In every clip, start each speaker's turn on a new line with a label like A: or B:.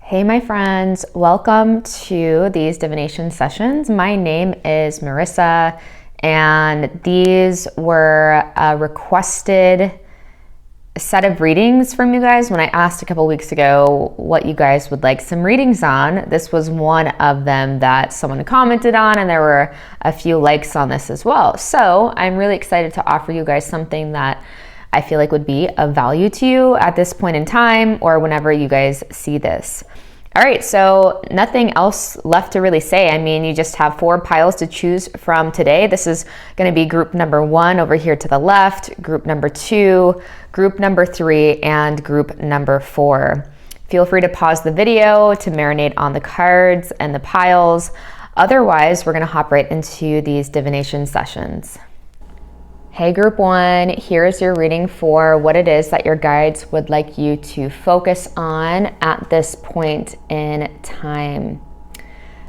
A: Hey my friends, welcome to these divination sessions. My name is Marissa and these were a requested set of readings from you guys when I asked a couple weeks ago what you guys would like some readings on. This was one of them that someone commented on, and there were a few likes on this as well. So I'm really excited to offer you guys something that I feel like would be of value to you at this point in time or whenever you guys see this. All right, so nothing else left to really say. I mean, you just have 4 piles to choose from today. This is going to be group number 1 over here to the left, group number 2, group number 3, and group number 4. Feel free to pause the video to marinate on the cards and the piles. Otherwise, we're going to hop right into these divination sessions. Hey group 1, here's your reading for what it is that your guides would like you to focus on at this point in time.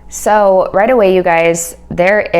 A: So right away, you guys, there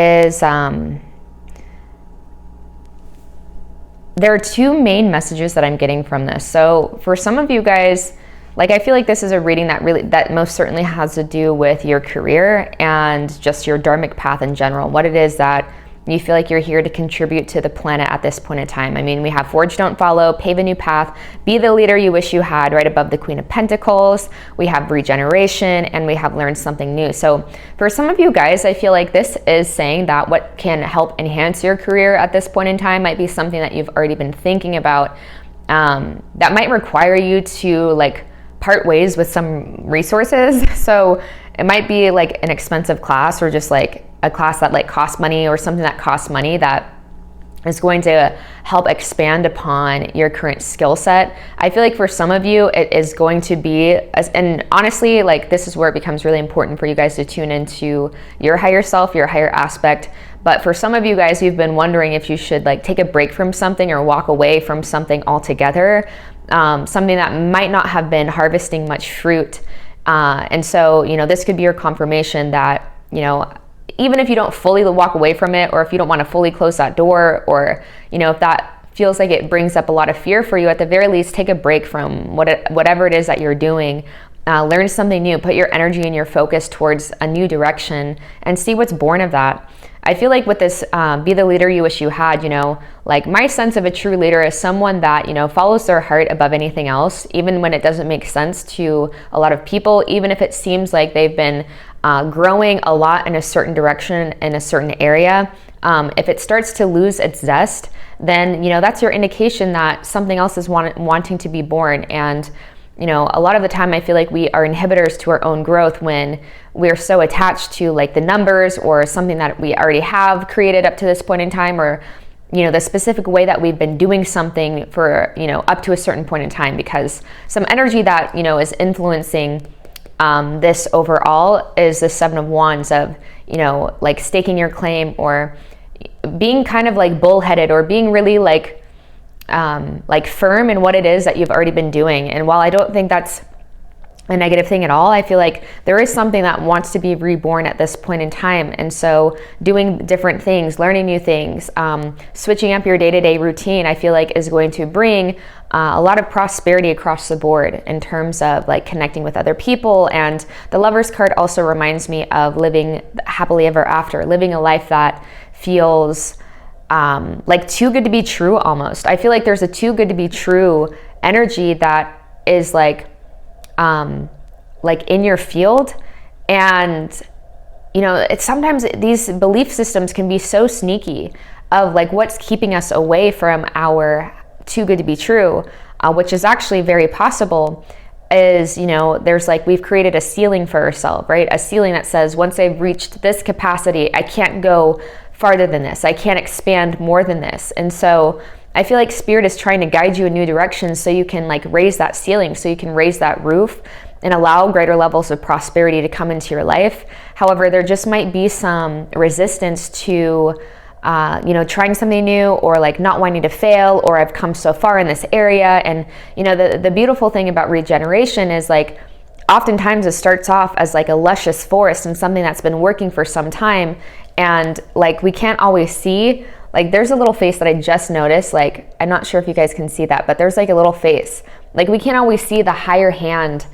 A: are 2 main messages that I'm getting from this. So for some of you guys, like I feel like this is a reading that most certainly has to do with your career and just your dharmic path in general, what it is that you feel like you're here to contribute to the planet at this point in time. I mean, we have forge, don't follow, pave a new path, be the leader you wish you had right above the Queen of Pentacles. We have regeneration, and we have learned something new. So for some of you guys, I feel like this is saying that what can help enhance your career at this point in time might be something that you've already been thinking about, that might require you to like part ways with some resources. So it might be like an expensive class or just like a class that like costs money or something that costs money that is going to help expand upon your current skill set. I feel like for some of you, it is going to be, and honestly, like this is where it becomes really important for you guys to tune into your higher self, your higher aspect. But for some of you guys, you've been wondering if you should like take a break from something or walk away from something altogether, something that might not have been harvesting much fruit. And so, this could be your confirmation that, even if you don't fully walk away from it, or if you don't want to fully close that door, or, if that feels like it brings up a lot of fear for you, at the very least, take a break from whatever it is that you're doing. Learn something new, put your energy and your focus towards a new direction and see what's born of that. I feel like with this, be the leader you wish you had, like my sense of a true leader is someone that, follows their heart above anything else, even when it doesn't make sense to a lot of people, even if it seems like they've been growing a lot in a certain direction in a certain area. If it starts to lose its zest, then, that's your indication that something else is wanting to be born. And a lot of the time I feel like we are inhibitors to our own growth when we're so attached to like the numbers or something that we already have created up to this point in time, or, the specific way that we've been doing something for, up to a certain point in time, because some energy that, is influencing this overall is the 7 of Wands of, like staking your claim or being kind of like bullheaded or being really like firm in what it is that you've already been doing. And while I don't think that's a negative thing at all, I feel like there is something that wants to be reborn at this point in time. And so doing different things, learning new things, switching up your day-to-day routine, I feel like is going to bring a lot of prosperity across the board in terms of like connecting with other people. And the Lover's card also reminds me of living happily ever after, living a life that feels like too good to be true almost. I feel like there's a too good to be true energy that is like in your field. And, it's sometimes these belief systems can be so sneaky of like what's keeping us away from our too good to be true, which is actually very possible is, there's like, we've created a ceiling for ourselves, right? A ceiling that says, once I've reached this capacity, I can't go farther than this. I can't expand more than this. And so I feel like Spirit is trying to guide you in new directions so you can like raise that ceiling, so you can raise that roof and allow greater levels of prosperity to come into your life. However, there just might be some resistance to, trying something new, or like not wanting to fail, or I've come so far in this area. And, the beautiful thing about regeneration is like, oftentimes it starts off as like a luscious forest and something that's been working for some time. And like, we can't always see, like there's a little face that I just noticed, like, I'm not sure if you guys can see that, but there's like a little face. Like we can't always see the higher hand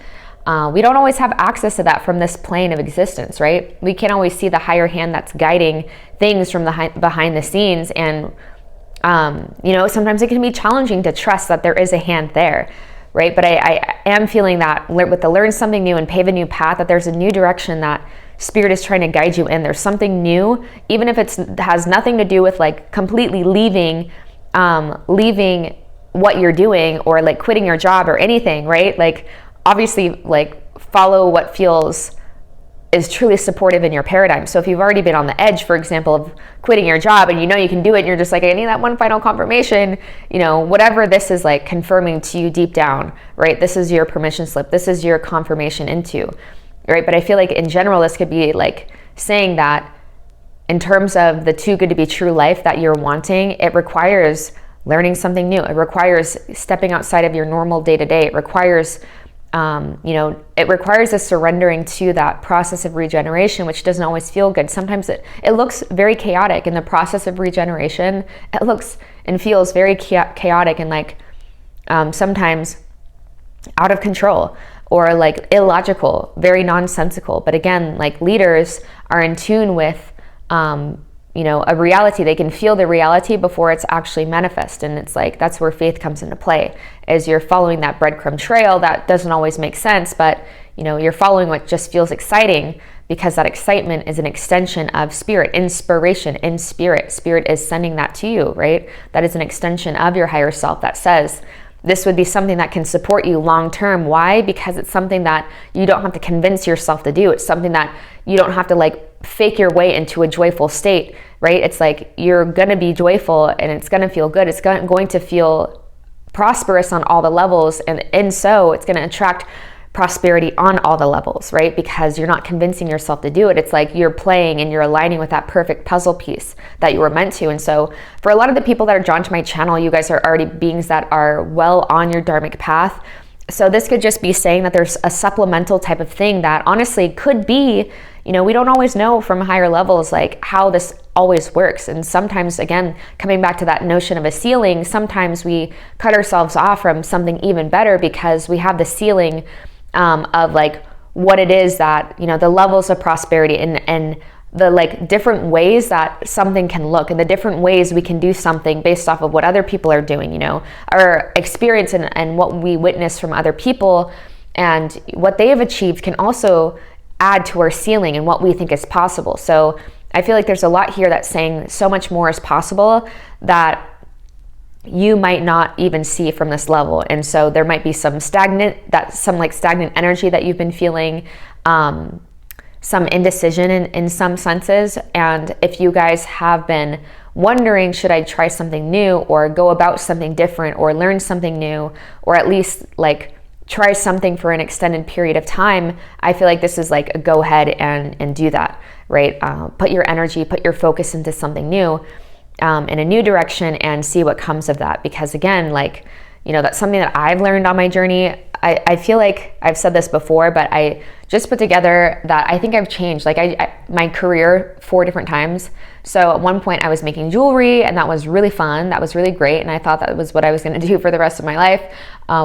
A: we don't always have access to that from this plane of existence, right? We can't always see the higher hand that's guiding things from the behind the scenes. And, sometimes it can be challenging to trust that there is a hand there, right? But I am feeling that with the learn something new and pave a new path, that there's a new direction that Spirit is trying to guide you in. There's something new, even if it has nothing to do with like completely leaving what you're doing or like quitting your job or anything, right? Like, obviously, like, follow what is truly supportive in your paradigm. So if you've already been on the edge, for example, of quitting your job and you know you can do it and you're just like, I need that one final confirmation, whatever this is like confirming to you deep down, right? This is your permission slip. This is your confirmation into, right? But I feel like in general, this could be like saying that in terms of the too good to be true life that you're wanting, it requires learning something new. It requires stepping outside of your normal day-to-day. It requires it requires a surrendering to that process of regeneration, which doesn't always feel good. Sometimes it looks very chaotic in the process of regeneration. It looks and feels very chaotic and like sometimes out of control or like illogical, very nonsensical. But again, like leaders are in tune with a reality. They can feel the reality before it's actually manifest. And it's like, that's where faith comes into play, as you're following that breadcrumb trail that doesn't always make sense, but you're following what just feels exciting, because that excitement is an extension of spirit, inspiration in spirit. Spirit is sending that to you, right? That is an extension of your higher self that says, this would be something that can support you long term. Why? Because it's something that you don't have to convince yourself to do. It's something that you don't have to like fake your way into a joyful state, right? It's like you're going to be joyful and it's going to feel good. It's going to feel prosperous on all the levels. And so it's going to attract prosperity on all the levels, right? Because you're not convincing yourself to do it. It's like you're playing and you're aligning with that perfect puzzle piece that you were meant to. And so for a lot of the people that are drawn to my channel, you guys are already beings that are well on your dharmic path. So this could just be saying that there's a supplemental type of thing that honestly could be, we don't always know from higher levels, like how this always works. And sometimes, again, coming back to that notion of a ceiling, sometimes we cut ourselves off from something even better because we have the ceiling of like what it is that, the levels of prosperity and the like different ways that something can look and the different ways we can do something based off of what other people are doing, our experience and what we witness from other people and what they have achieved can also add to our ceiling and what we think is possible. So I feel like there's a lot here that's saying so much more is possible that you might not even see from this level. And so there might be some stagnant energy that you've been feeling, some indecision in some senses. And if you guys have been wondering, should I try something new or go about something different or learn something new, or at least like try something for an extended period of time, I feel like this is like a go ahead and do that, right? Put your energy, put your focus into something new, in a new direction, and see what comes of that. Because again, like, that's something that I've learned on my journey. I feel like I've said this before, but I just put together that I think I've changed like my career 4 different times. So at one point I was making jewelry, and that was really fun. That was really great. And I thought that was what I was going to do for the rest of my life.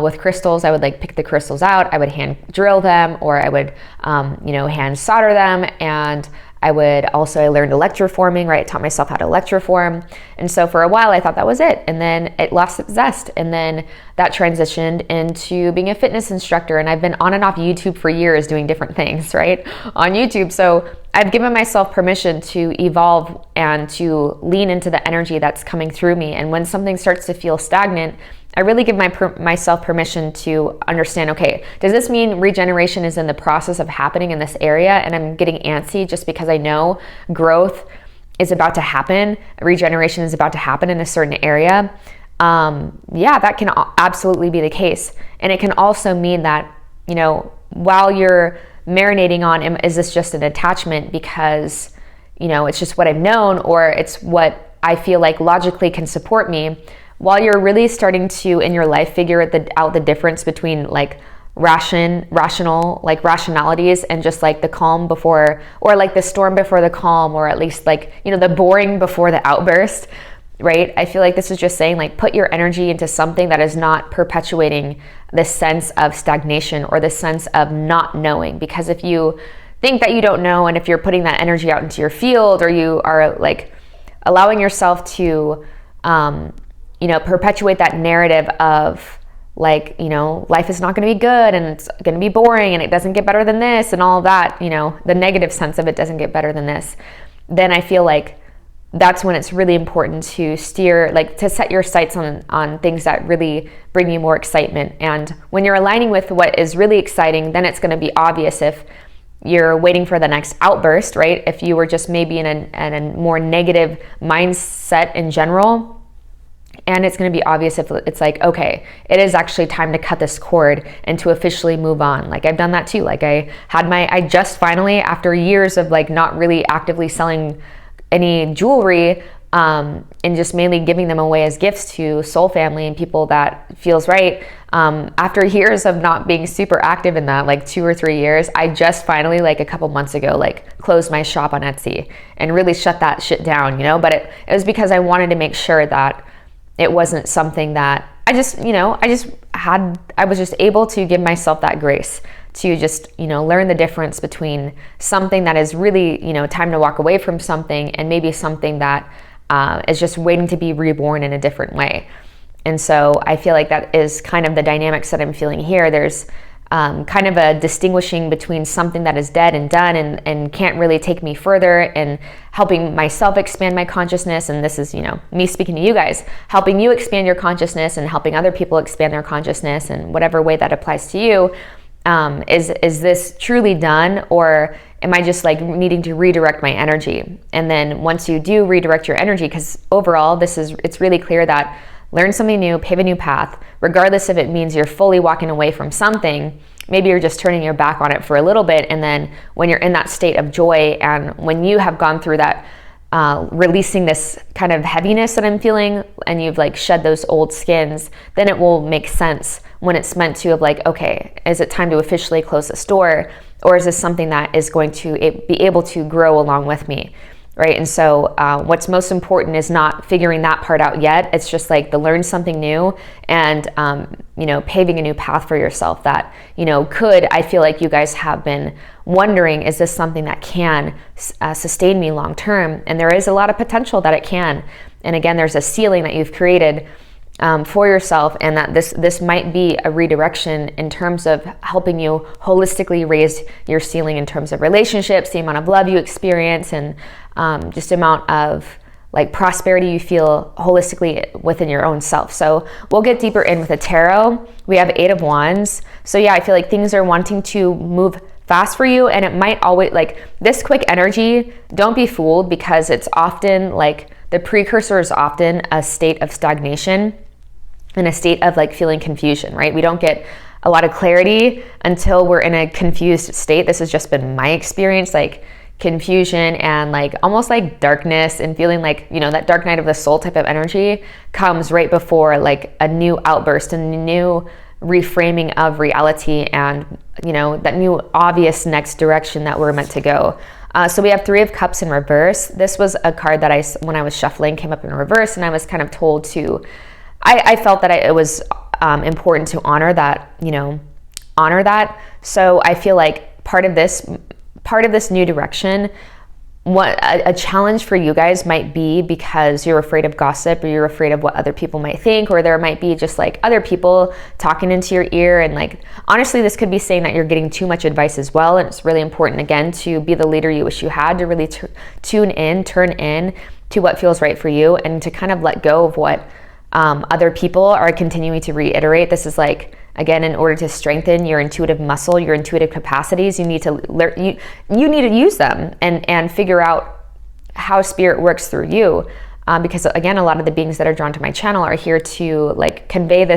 A: With crystals, I would like pick the crystals out. I would hand drill them, or I would, hand solder them. And I learned electroforming, right? I taught myself how to electroform. And so for a while I thought that was it. And then it lost its zest. And then that transitioned into being a fitness instructor. And I've been on and off YouTube for years doing different things, right? On YouTube. So I've given myself permission to evolve and to lean into the energy that's coming through me. And when something starts to feel stagnant, I really give myself permission to understand, okay, does this mean regeneration is in the process of happening in this area and I'm getting antsy just because I know growth is about to happen, regeneration is about to happen in a certain area? Yeah, that can absolutely be the case. And it can also mean that, while you're marinating on, is this just an attachment because, it's just what I've known, or it's what I feel like logically can support me, while you're really starting to, in your life, figure out the difference between like rational, like rationalities, and just like the calm before, or like the storm before the calm, or at least like, the boring before the outburst, right? I feel like this is just saying like, put your energy into something that is not perpetuating this sense of stagnation or this sense of not knowing. Because if you think that you don't know, and if you're putting that energy out into your field, or you are like allowing yourself to, perpetuate that narrative of like, life is not going to be good and it's going to be boring and it doesn't get better than this and all of that, the negative sense of it doesn't get better than this, then I feel like that's when it's really important to steer, like to set your sights on things that really bring you more excitement. And when you're aligning with what is really exciting, then it's going to be obvious if you're waiting for the next outburst, right? If you were just maybe in a more negative mindset in general, and it's going to be obvious if it's like, okay, it is actually time to cut this cord and to officially move on. Like I've done that too. Like I just finally, after years of like not really actively selling any jewelry, and just mainly giving them away as gifts to soul family and people that feels right. After years of not being super active in that, like 2 or 3 years, I just finally, like a couple months ago, like closed my shop on Etsy and really shut that shit down, but it was because I wanted to make sure that it wasn't something that I was just able to give myself that grace to just, learn the difference between something that is really, time to walk away from something and maybe something that is just waiting to be reborn in a different way. And so I feel like that is kind of the dynamics that I'm feeling here. There's kind of a distinguishing between something that is dead and done and can't really take me further, and helping myself expand my consciousness. And this is, me speaking to you guys, helping you expand your consciousness and helping other people expand their consciousness in whatever way that applies to you. Is this truly done, or am I just like needing to redirect my energy? And then once you do redirect your energy, because overall it's really clear that learn something new, pave a new path, regardless if it means you're fully walking away from something. Maybe you're just turning your back on it for a little bit, and then when you're in that state of joy, and when you have gone through that releasing this kind of heaviness that I'm feeling, and you've like shed those old skins, then it will make sense when it's meant to, of like, okay, is it time to officially close this door, or is this something that is going to be able to grow along with me? Right. And so what's most important is not figuring that part out yet. It's just like learn something new and, paving a new path for yourself that, I feel like you guys have been wondering, is this something that can sustain me long term? And there is a lot of potential that it can. And again, there's a ceiling that you've created for yourself, and that this might be a redirection in terms of helping you holistically raise your ceiling in terms of relationships, the amount of love you experience, and just amount of like prosperity you feel holistically within your own self. So we'll get deeper in with the tarot. We have 8 of Wands. So yeah, I feel like things are wanting to move fast for you, and it might always, like this quick energy, don't be fooled, because it's often like the precursor is often a state of stagnation and a state of like feeling confusion, right? We don't get a lot of clarity until we're in a confused state. This has just been my experience, like confusion and like almost like darkness, and feeling like, that dark night of the soul type of energy comes right before like a new outburst and a new reframing of reality, and that new obvious next direction that we're meant to go. So we have 3 of Cups in reverse. This was a card that when I was shuffling, came up in reverse, and I was kind of told to, I felt that it was important to honor that, honor that. So I feel like part of this new direction, what a challenge for you guys might be, because you're afraid of gossip, or you're afraid of what other people might think, or there might be just like other people talking into your ear. And like, honestly, this could be saying that you're getting too much advice as well. And it's really important, again, to be the leader you wish you had, to really turn in to what feels right for you, and to kind of let go of what other people are continuing to reiterate. This is like, again, in order to strengthen your intuitive muscle, your intuitive capacities, you need to learn, you need to use them and figure out how spirit works through you. Because again, a lot of the beings that are drawn to my channel are here to like convey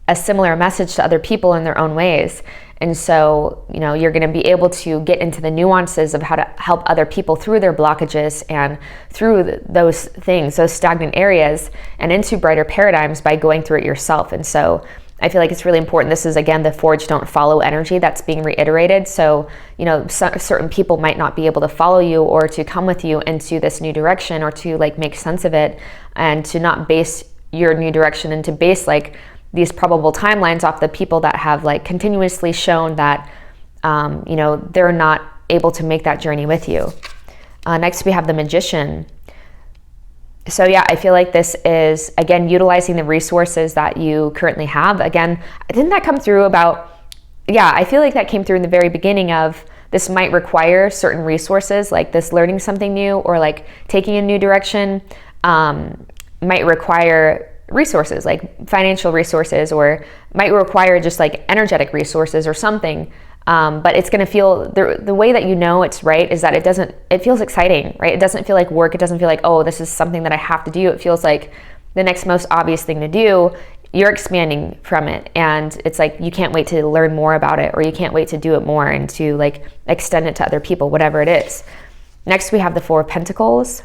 A: a similar message to other people in their own ways. And so, you're going to be able to get into the nuances of how to help other people through their blockages and through those things, those stagnant areas, and into brighter paradigms by going through it yourself. And so I feel like it's really important. This is, again, the forge, don't follow energy that's being reiterated. So, certain people might not be able to follow you or to come with you into this new direction, or to like make sense of it, and to not base your new direction, and to base like these probable timelines off the people that have like continuously shown that, you know, they're not able to make that journey with you. Next, we have the Magician. So yeah, I feel like this is, again, utilizing the resources that you currently have. Again, didn't that come through about, yeah, I feel like that came through in the very beginning of this might require certain resources, like this learning something new or like taking a new direction might require resources, like financial resources, or might require just like energetic resources or something. But it's going to feel, the way that you know it's right is that it feels exciting, right? It doesn't feel like work. It doesn't feel like, oh, this is something that I have to do. It feels like the next most obvious thing to do. You're expanding from it. And it's like, you can't wait to learn more about it, or you can't wait to do it more and to like extend it to other people, whatever it is. Next, we have the Four of Pentacles.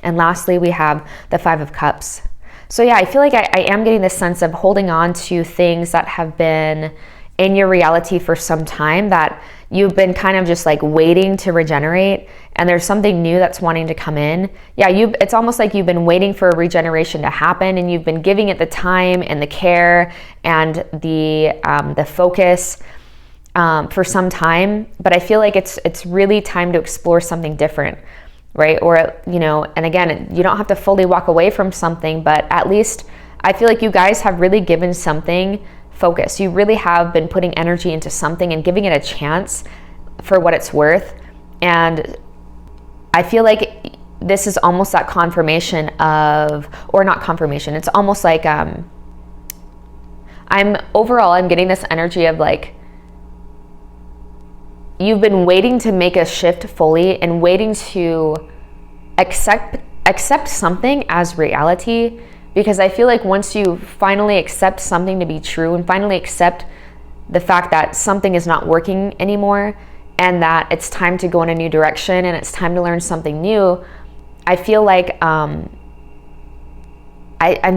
A: And lastly, we have the Five of Cups. So yeah, I feel like I am getting this sense of holding on to things that have been in your reality for some time, that you've been kind of just like waiting to regenerate, and there's something new that's wanting to come in. Yeah, it's almost like you've been waiting for a regeneration to happen, and you've been giving it the time and the care and the focus for some time. But I feel like it's really time to explore something different, right? Or, you know, and again, you don't have to fully walk away from something, but at least I feel like you guys have really given something focus. You really have been putting energy into something and giving it a chance for what it's worth. And I feel like this is almost that confirmation of, or not confirmation, it's almost like I'm getting this energy of like, you've been waiting to make a shift fully and waiting to accept something as reality. Because I feel like once you finally accept something to be true and finally accept the fact that something is not working anymore and that it's time to go in a new direction and it's time to learn something new, I feel like I'm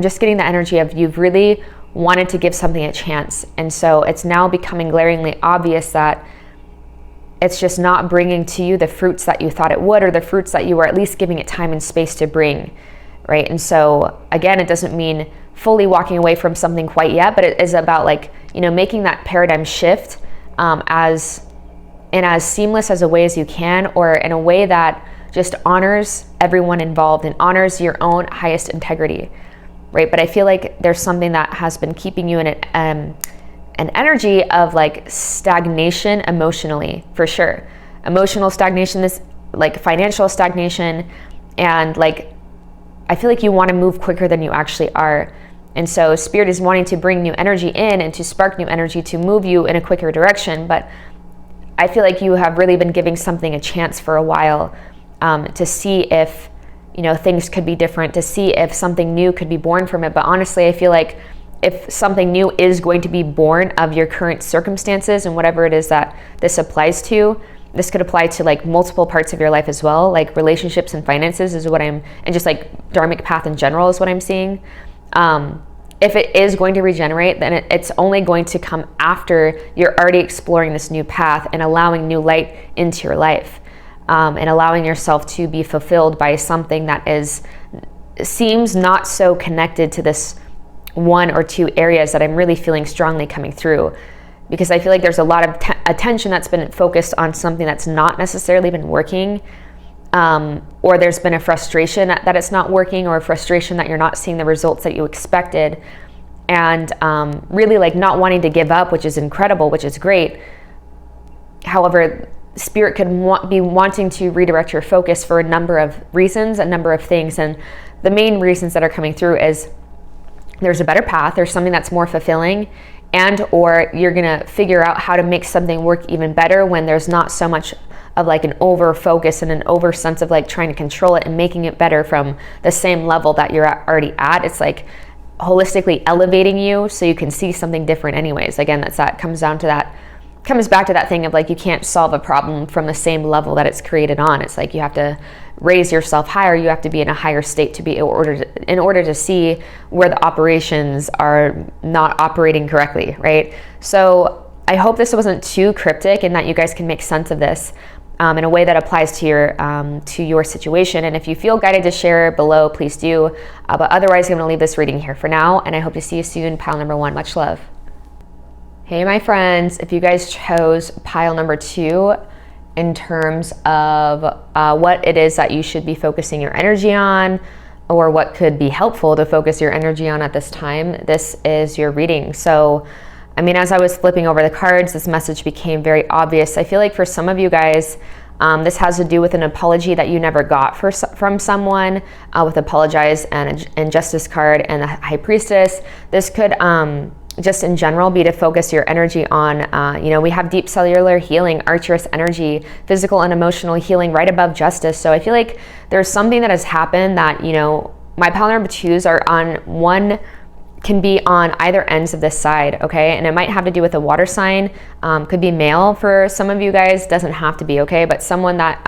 A: just getting the energy of you've really wanted to give something a chance. And so it's now becoming glaringly obvious that it's just not bringing to you the fruits that you thought it would, or the fruits that you were at least giving it time and space to bring. Right? And so again, it doesn't mean fully walking away from something quite yet, but it is about like, you know, making that paradigm shift as seamless as a way as you can, or in a way that just honors everyone involved and honors your own highest integrity, right? But I feel like there's something that has been keeping you in an energy of like stagnation emotionally, for sure. Emotional stagnation, this like financial stagnation, and like I feel like you want to move quicker than you actually are. And so Spirit is wanting to bring new energy in and to spark new energy to move you in a quicker direction. But I feel like you have really been giving something a chance for a while to see if, you know, things could be different, to see if something new could be born from it. But honestly, I feel like if something new is going to be born of your current circumstances and whatever it is that this applies to, this could apply to like multiple parts of your life as well, like relationships and finances is what and just like dharmic path in general is what I'm seeing. If it is going to regenerate, then it's only going to come after you're already exploring this new path and allowing new light into your life, and allowing yourself to be fulfilled by something that seems not so connected to this one or two areas that I'm really feeling strongly coming through. Because I feel like there's a lot of attention that's been focused on something that's not necessarily been working, or there's been a frustration that it's not working, or a frustration that you're not seeing the results that you expected, and really like not wanting to give up, which is incredible, which is great. However, Spirit could be wanting to redirect your focus for a number of reasons, a number of things, and the main reasons that are coming through is there's a better path, there's something that's more fulfilling, and or you're gonna figure out how to make something work even better when there's not so much of like an over focus and an over sense of like trying to control it and making it better from the same level that you're already at. It's like holistically elevating you so you can see something different anyways. Again, comes back to that thing of like you can't solve a problem from the same level that it's created on. It's like you have to raise yourself higher. You have to be in a higher state in order to see where the operations are not operating correctly, right? So I hope this wasn't too cryptic and that you guys can make sense of this. in a way that applies to your situation. And if you feel guided to share below, please do. But otherwise, I'm going to leave this reading here for now, and I hope to see you soon. Pile number 1, much love. Hey, my friends, if you guys chose pile number 2 in terms of what it is that you should be focusing your energy on, or what could be helpful to focus your energy on at this time, this is your reading. So, I mean, as I was flipping over the cards, this message became very obvious. I feel like for some of you guys, this has to do with an apology that you never got from someone, with apologize and justice card and the High Priestess. This could just in general be to focus your energy on, we have deep cellular healing, archerous energy, physical and emotional healing right above justice. So I feel like there's something that has happened that, my pile number 2s are can be on either ends of this side, okay? And it might have to do with a water sign, could be male for some of you guys, doesn't have to be, okay? But someone that,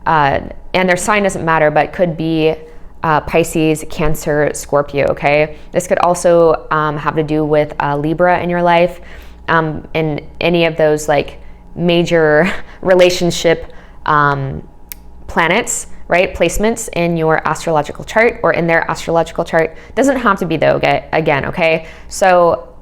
A: and their sign doesn't matter, but could be Pisces, Cancer, Scorpio, okay? This could also have to do with Libra in your life, in any of those like major relationship planets, right? Placements in your astrological chart or in their astrological chart. Doesn't have to be though, again, okay? So,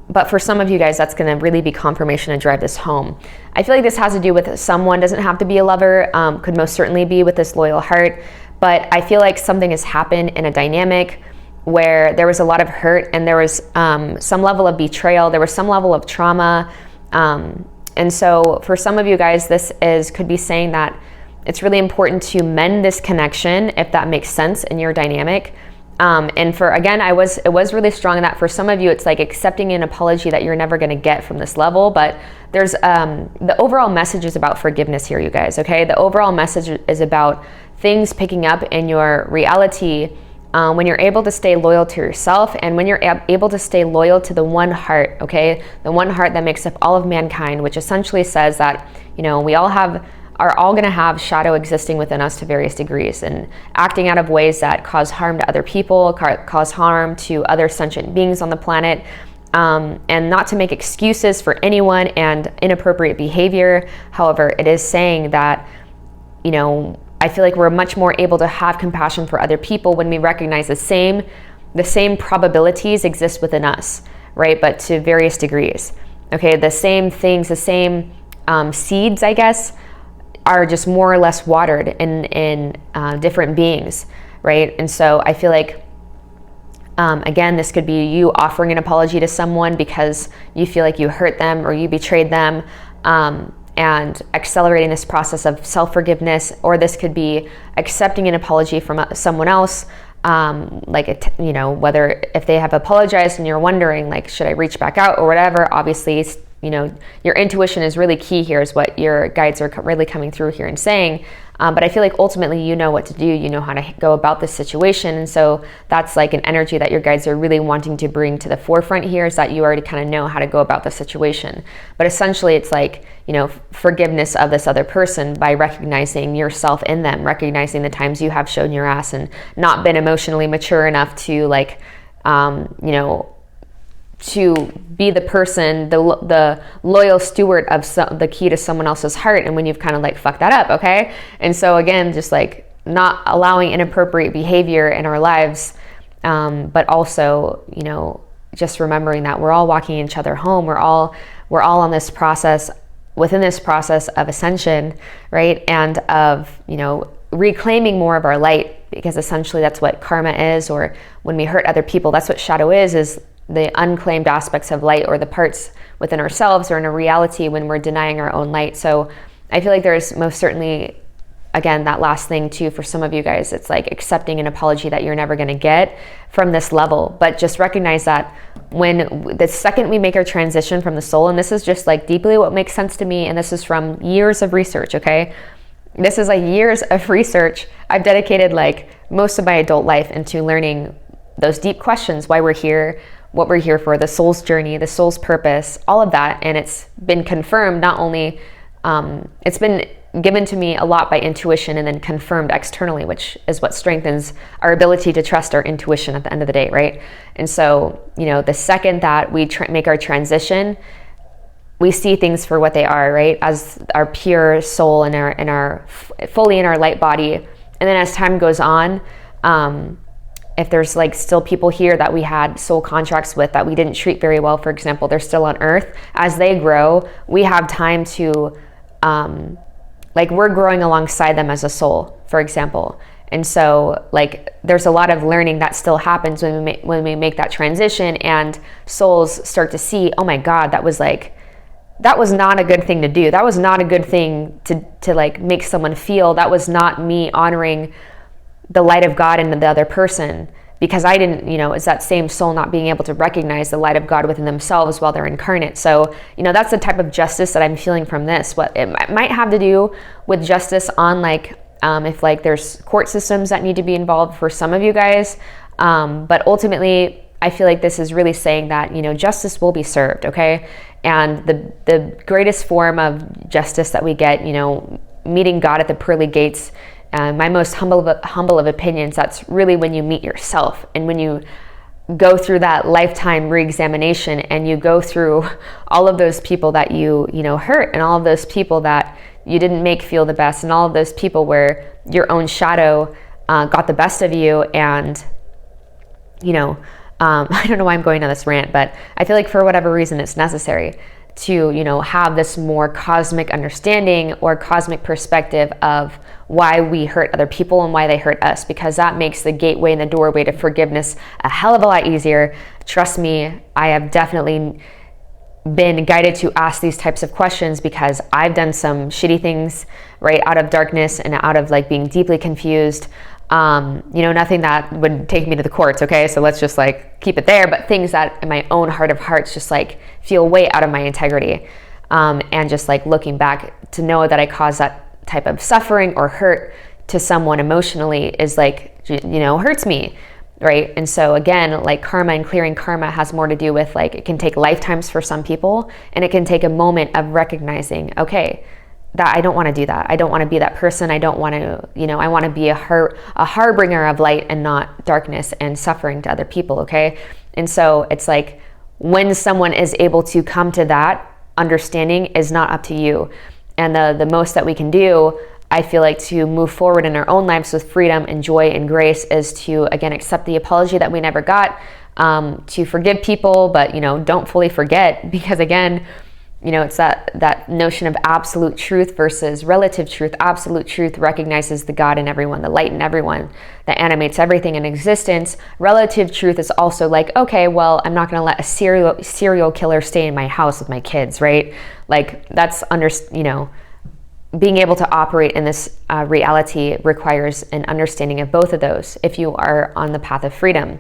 A: but for some of you guys, that's gonna really be confirmation to drive this home. I feel like this has to do with someone, doesn't have to be a lover, could most certainly be with this loyal heart, but I feel like something has happened in a dynamic where there was a lot of hurt and there was some level of betrayal, there was some level of trauma. And so for some of you guys, could be saying that it's really important to mend this connection, if that makes sense in your dynamic. And for, again, it was really strong in that for some of you, it's like accepting an apology that you're never going to get from this level. But there's, the overall message is about forgiveness here, you guys, okay? The overall message is about things picking up in your reality when you're able to stay loyal to yourself and when you're able to stay loyal to the one heart, okay? The one heart that makes up all of mankind, which essentially says that, we all are all going to have shadow existing within us to various degrees and acting out of ways that cause harm to other people, cause harm to other sentient beings on the planet, and not to make excuses for anyone and inappropriate behavior. However, it is saying that, I feel like we're much more able to have compassion for other people when we recognize the same probabilities exist within us, right? But to various degrees, okay? The same things, the same seeds, I guess, are just more or less watered in different beings, right? And so I feel like, again, this could be you offering an apology to someone because you feel like you hurt them or you betrayed them, and accelerating this process of self-forgiveness, or this could be accepting an apology from someone else, whether if they have apologized and you're wondering, like, should I reach back out or whatever, obviously, your intuition is really key here, is what your guides are really coming through here and saying. But I feel like ultimately you know what to do, you know how to go about this situation. And so that's like an energy that your guides are really wanting to bring to the forefront here, is that you already kind of know how to go about the situation. But essentially it's like, forgiveness of this other person by recognizing yourself in them, recognizing the times you have shown your ass and not been emotionally mature enough to to be the person, the loyal steward of the key to someone else's heart, and when you've kind of like fucked that up, okay? And so again, just like not allowing inappropriate behavior in our lives, but also, just remembering that we're all walking each other home. We're all on this process, within this process of ascension, right? And of, reclaiming more of our light, because essentially that's what karma is, or when we hurt other people, that's what shadow is the unclaimed aspects of light, or the parts within ourselves or in a reality when we're denying our own light. So I feel like there's most certainly, again, that last thing too, for some of you guys, it's like accepting an apology that you're never going to get from this level. But just recognize that when the second we make our transition from the soul, and this is just like deeply what makes sense to me, and this is from years of research, okay? This is like years of research. I've dedicated like most of my adult life into learning those deep questions, why we're here, what we're here for, the soul's journey, the soul's purpose, all of that. And it's been confirmed, not only, it's been given to me a lot by intuition and then confirmed externally, which is what strengthens our ability to trust our intuition at the end of the day, right? And so, the second that we make our transition, we see things for what they are, right? As our pure soul and our fully in our light body. And then as time goes on, if there's like still people here that we had soul contracts with that we didn't treat very well, for example, they're still on earth, as they grow, we have time to, like we're growing alongside them as a soul, for example. And so like there's a lot of learning that still happens when we make that transition, and souls start to see, oh my God, that was not a good thing to do. That was not a good thing to like make someone feel. That was not me honoring the light of God in the other person, because I didn't, it's that same soul not being able to recognize the light of God within themselves while they're incarnate. So, that's the type of justice that I'm feeling from this. What it might have to do with justice on like, if like there's court systems that need to be involved for some of you guys. But ultimately, I feel like this is really saying that, justice will be served, okay? And the greatest form of justice that we get, meeting God at the pearly gates, my most humble of opinions, that's really when you meet yourself, and when you go through that lifetime re-examination, and you go through all of those people that you hurt, and all of those people that you didn't make feel the best, and all of those people where your own shadow got the best of you. And I don't know why I'm going on this rant, but I feel like for whatever reason it's necessary to have this more cosmic understanding or cosmic perspective of why we hurt other people and why they hurt us, because that makes the gateway and the doorway to forgiveness a hell of a lot easier. Trust me, I have definitely been guided to ask these types of questions because I've done some shitty things, right, out of darkness and out of like being deeply confused. Nothing that would take me to the courts, okay? So let's just like keep it there, but things that in my own heart of hearts just like feel way out of my integrity. And just like looking back to know that I caused that type of suffering or hurt to someone emotionally is like, hurts me, right? And so again, like karma and clearing karma has more to do with like, it can take lifetimes for some people, and it can take a moment of recognizing, okay, that I don't want to do that. I don't want to be that person. I don't want to, I want to be a harbinger of light and not darkness and suffering to other people, okay? And so it's like when someone is able to come to that understanding is not up to you. And the most that we can do, I feel like, to move forward in our own lives with freedom and joy and grace is to, again, accept the apology that we never got, to forgive people, but, don't fully forget, because again, it's that notion of absolute truth versus relative truth. Absolute truth recognizes the God in everyone, the light in everyone that animates everything in existence. Relative truth is also like, okay, well, I'm not going to let a serial killer stay in my house with my kids, right? Like that's being able to operate in this reality requires an understanding of both of those if you are on the path of freedom.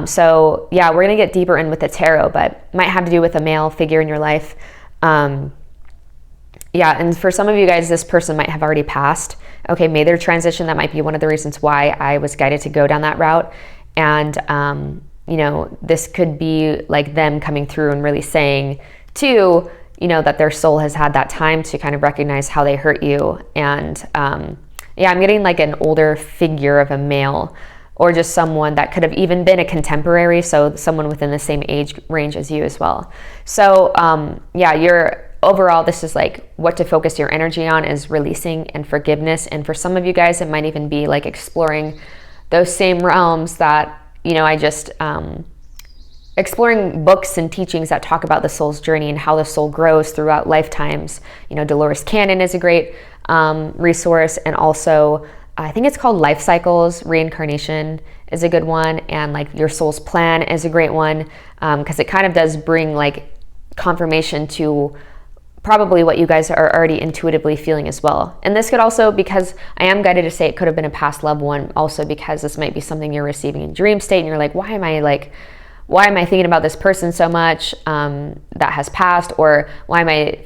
A: So yeah, we're going to get deeper in with the tarot, but might have to do with a male figure in your life. Yeah, and for some of you guys, this person might have already passed. Okay, made their transition. That might be one of the reasons why I was guided to go down that route. And, this could be like them coming through and really saying too, that their soul has had that time to kind of recognize how they hurt you. And, yeah, I'm getting like an older figure of a male, or just someone that could have even been a contemporary, so someone within the same age range as you as well. So yeah, overall, this is like what to focus your energy on is releasing and forgiveness. And for some of you guys, it might even be like exploring those same realms that, I just, exploring books and teachings that talk about the soul's journey and how the soul grows throughout lifetimes. Dolores Cannon is a great resource, and also I think it's called Life Cycles. Reincarnation is a good one, and like Your Soul's Plan is a great one, because it kind of does bring like confirmation to probably what you guys are already intuitively feeling as well. And this could also, because I am guided to say it could have been a past loved one, also because this might be something you're receiving in dream state, and you're like, why am I thinking about this person so much that has passed, or why am I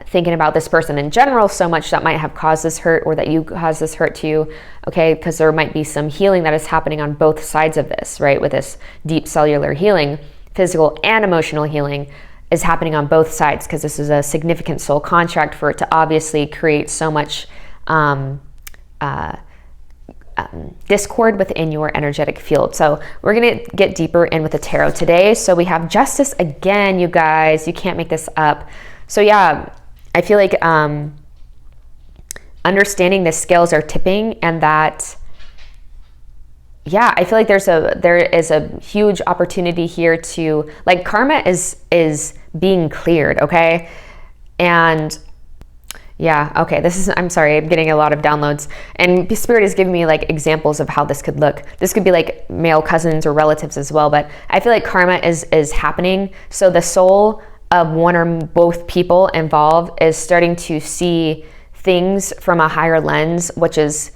A: thinking about this person in general so much that might have caused this hurt, or that you caused this hurt to you, okay? Because there might be some healing that is happening on both sides of this, right? With this deep cellular healing, physical and emotional healing is happening on both sides, because this is a significant soul contract for it to obviously create so much discord within your energetic field. So we're going to get deeper in with the tarot today. So we have Justice again, you guys. You can't make this up. So yeah, I feel like understanding the scales are tipping, and that, yeah, I feel like there is a huge opportunity here to, like, karma is being cleared, okay? And yeah, okay, I'm sorry, I'm getting a lot of downloads, and Spirit is giving me like examples of how this could look. This could be like male cousins or relatives as well, but I feel like karma is happening. So the soul of one or both people involved is starting to see things from a higher lens, which is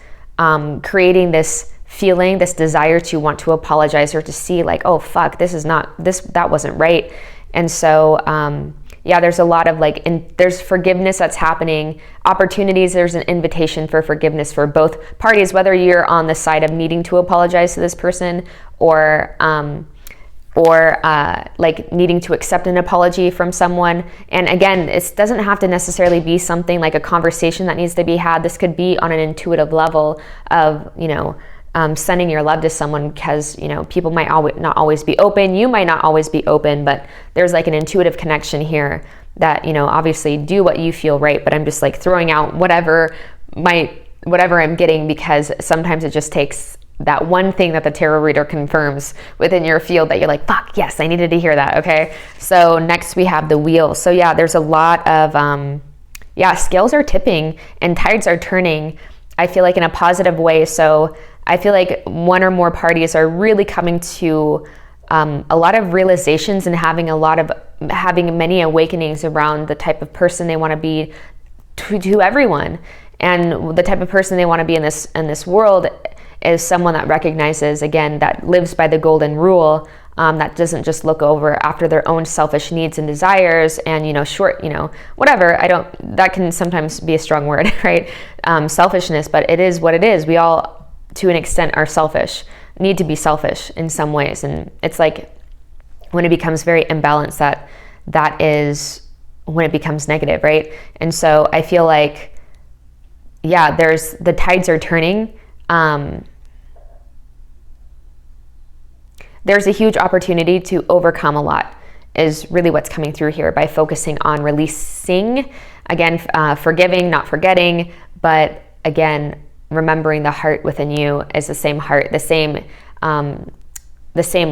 A: creating this feeling, this desire to want to apologize, or to see like, oh fuck, that wasn't right. And so yeah, there's a lot of like, there's forgiveness that's happening, opportunities, there's an invitation for forgiveness for both parties, whether you're on the side of needing to apologize to this person, or like needing to accept an apology from someone. And again, it doesn't have to necessarily be something like a conversation that needs to be had. This could be on an intuitive level of, sending your love to someone, because, people might not always be open. You might not always be open, but there's like an intuitive connection here that, obviously do what you feel right. But I'm just like throwing out whatever I'm getting, because sometimes it just takes that one thing that the tarot reader confirms within your field that you're like, fuck, yes, I needed to hear that. Okay. So next we have the Wheel. So yeah, there's a lot of, scales are tipping and tides are turning, I feel like, in a positive way. So I feel like one or more parties are really coming to a lot of realizations and having many awakenings around the type of person they want to be to everyone. And the type of person they want to be in this world is someone that recognizes, again, that lives by the golden rule, that doesn't just look over after their own selfish needs and desires and, whatever. That can sometimes be a strong word, right? Selfishness, but it is what it is. We all, to an extent, are selfish, need to be selfish in some ways. And it's like when it becomes very imbalanced, that is when it becomes negative, right? And so I feel like, yeah, the tides are turning. There's a huge opportunity to overcome a lot, is really what's coming through here, by focusing on releasing, again, forgiving, not forgetting, but again, remembering the heart within you is the same heart, the same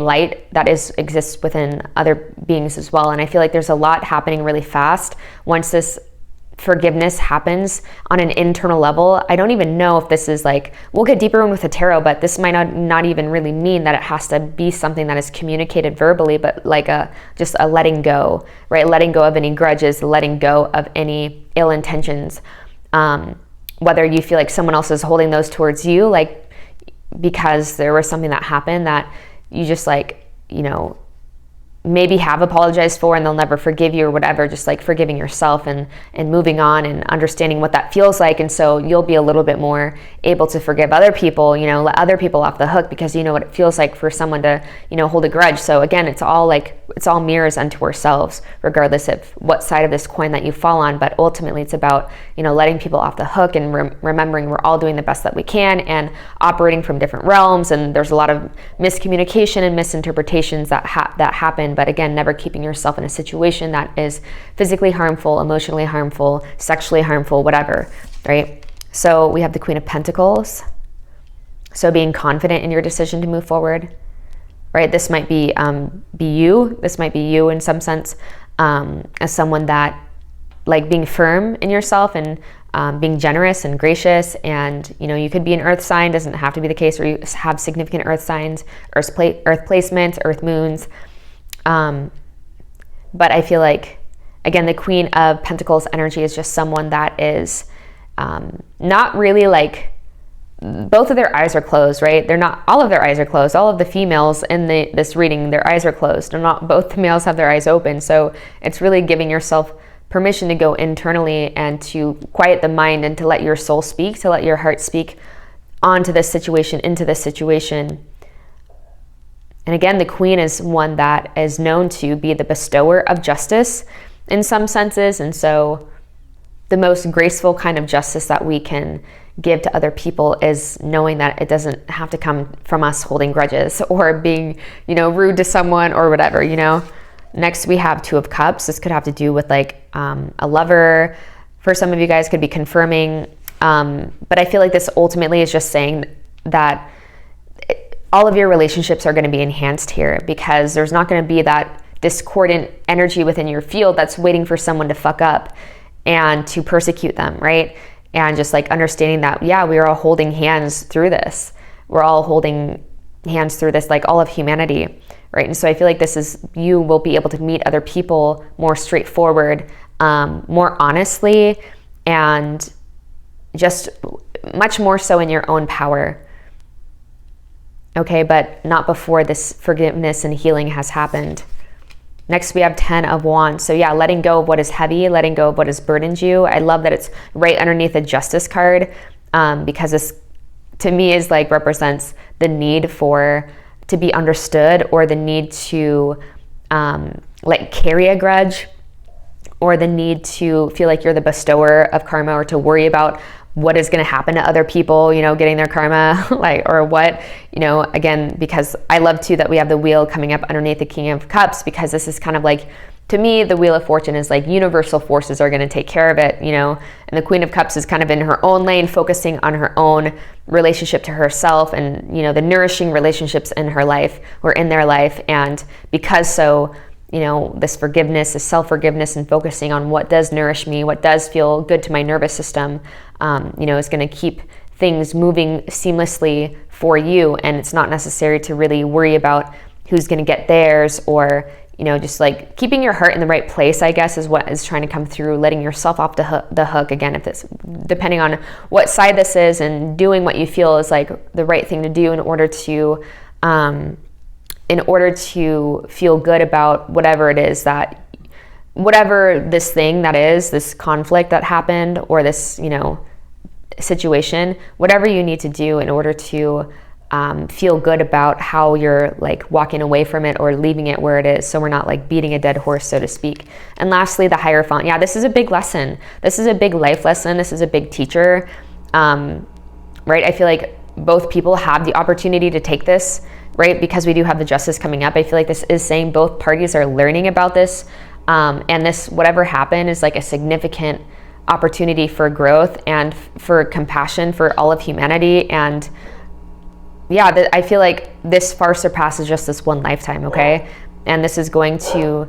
A: light that exists within other beings as well. And I feel like there's a lot happening really fast once this forgiveness happens on an internal level. I don't even know if this is like, we'll get deeper in with the tarot, but this might not even really mean that it has to be something that is communicated verbally, but like just a letting go, right? Letting go of any grudges, letting go of any ill intentions. Whether you feel like someone else is holding those towards you, like because there was something that happened that you just like, maybe have apologized for and they'll never forgive you or whatever, just like forgiving yourself and moving on and understanding what that feels like. And so you'll be a little bit more able to forgive other people, let other people off the hook, because you know what it feels like for someone to, hold a grudge. So again, it's all mirrors unto ourselves, regardless of what side of this coin that you fall on. But ultimately it's about, letting people off the hook and remembering we're all doing the best that we can and operating from different realms. And there's a lot of miscommunication and misinterpretations that happen. But again, never keeping yourself in a situation that is physically harmful, emotionally harmful, sexually harmful, whatever, right? So we have the Queen of Pentacles. So being confident in your decision to move forward, right? This might be you. This might be you in some sense, as someone that, like, being firm in yourself and being generous and gracious. And, you could be an earth sign, doesn't have to be the case, or you have significant earth signs, earth placements, earth moons. But I feel like, again, the Queen of Pentacles energy is just someone that is not really like, both of their eyes are closed, right? All of their eyes are closed. All of the females in this reading, their eyes are closed. And not both the males have their eyes open. So it's really giving yourself permission to go internally and to quiet the mind and to let your soul speak, to let your heart speak onto this situation, into this situation. And again, the Queen is one that is known to be the bestower of justice in some senses. And so the most graceful kind of justice that we can give to other people is knowing that it doesn't have to come from us holding grudges or being, rude to someone or whatever, Next, we have Two of Cups. This could have to do with like a lover. For some of you guys, could be confirming. But I feel like this ultimately is just saying that all of your relationships are going to be enhanced here, because there's not going to be that discordant energy within your field that's waiting for someone to fuck up and to persecute them, right? And just like understanding that, yeah, we are all holding hands through this. We're all holding hands through this, like all of humanity, right? And so I feel like you will be able to meet other people more straightforward, more honestly, and just much more so in your own power. Okay, but not before this forgiveness and healing has happened. Next, we have 10 of Wands. So yeah, letting go of what is heavy, letting go of what has burdened you. I love that it's right underneath the Justice card, because this, to me, is like represents the need to be understood, or the need to like carry a grudge, or the need to feel like you're the bestower of karma, or to worry about what is going to happen to other people, getting their karma, or what, again, because I love too that we have the wheel coming up underneath the King of Cups, because this is kind of like, to me, the Wheel of Fortune is like universal forces are going to take care of it, and the Queen of Cups is kind of in her own lane, focusing on her own relationship to herself and, the nourishing relationships in her life or in their life. And because this forgiveness, this self-forgiveness, and focusing on what does nourish me, what does feel good to my nervous system, is going to keep things moving seamlessly for you. And it's not necessary to really worry about who's going to get theirs, or, just like keeping your heart in the right place, I guess, is what is trying to come through, letting yourself off the hook. Again, if it's depending on what side this is, and doing what you feel is like the right thing to do in order to feel good about whatever it is whatever this thing that is, this conflict that happened, or this, situation, whatever you need to do in order to feel good about how you're like walking away from it or leaving it where it is, so we're not like beating a dead horse, so to speak. And lastly, the Hierophant. Yeah, this is a big lesson. This is a big life lesson. This is a big teacher, right? I feel like both people have the opportunity to take this, right? Because we do have the Justice coming up. I feel like this is saying both parties are learning about this, and this, whatever happened, is like a significant opportunity for growth and for compassion for all of humanity. And yeah, I feel like this far surpasses just this one lifetime, okay? And this is going to,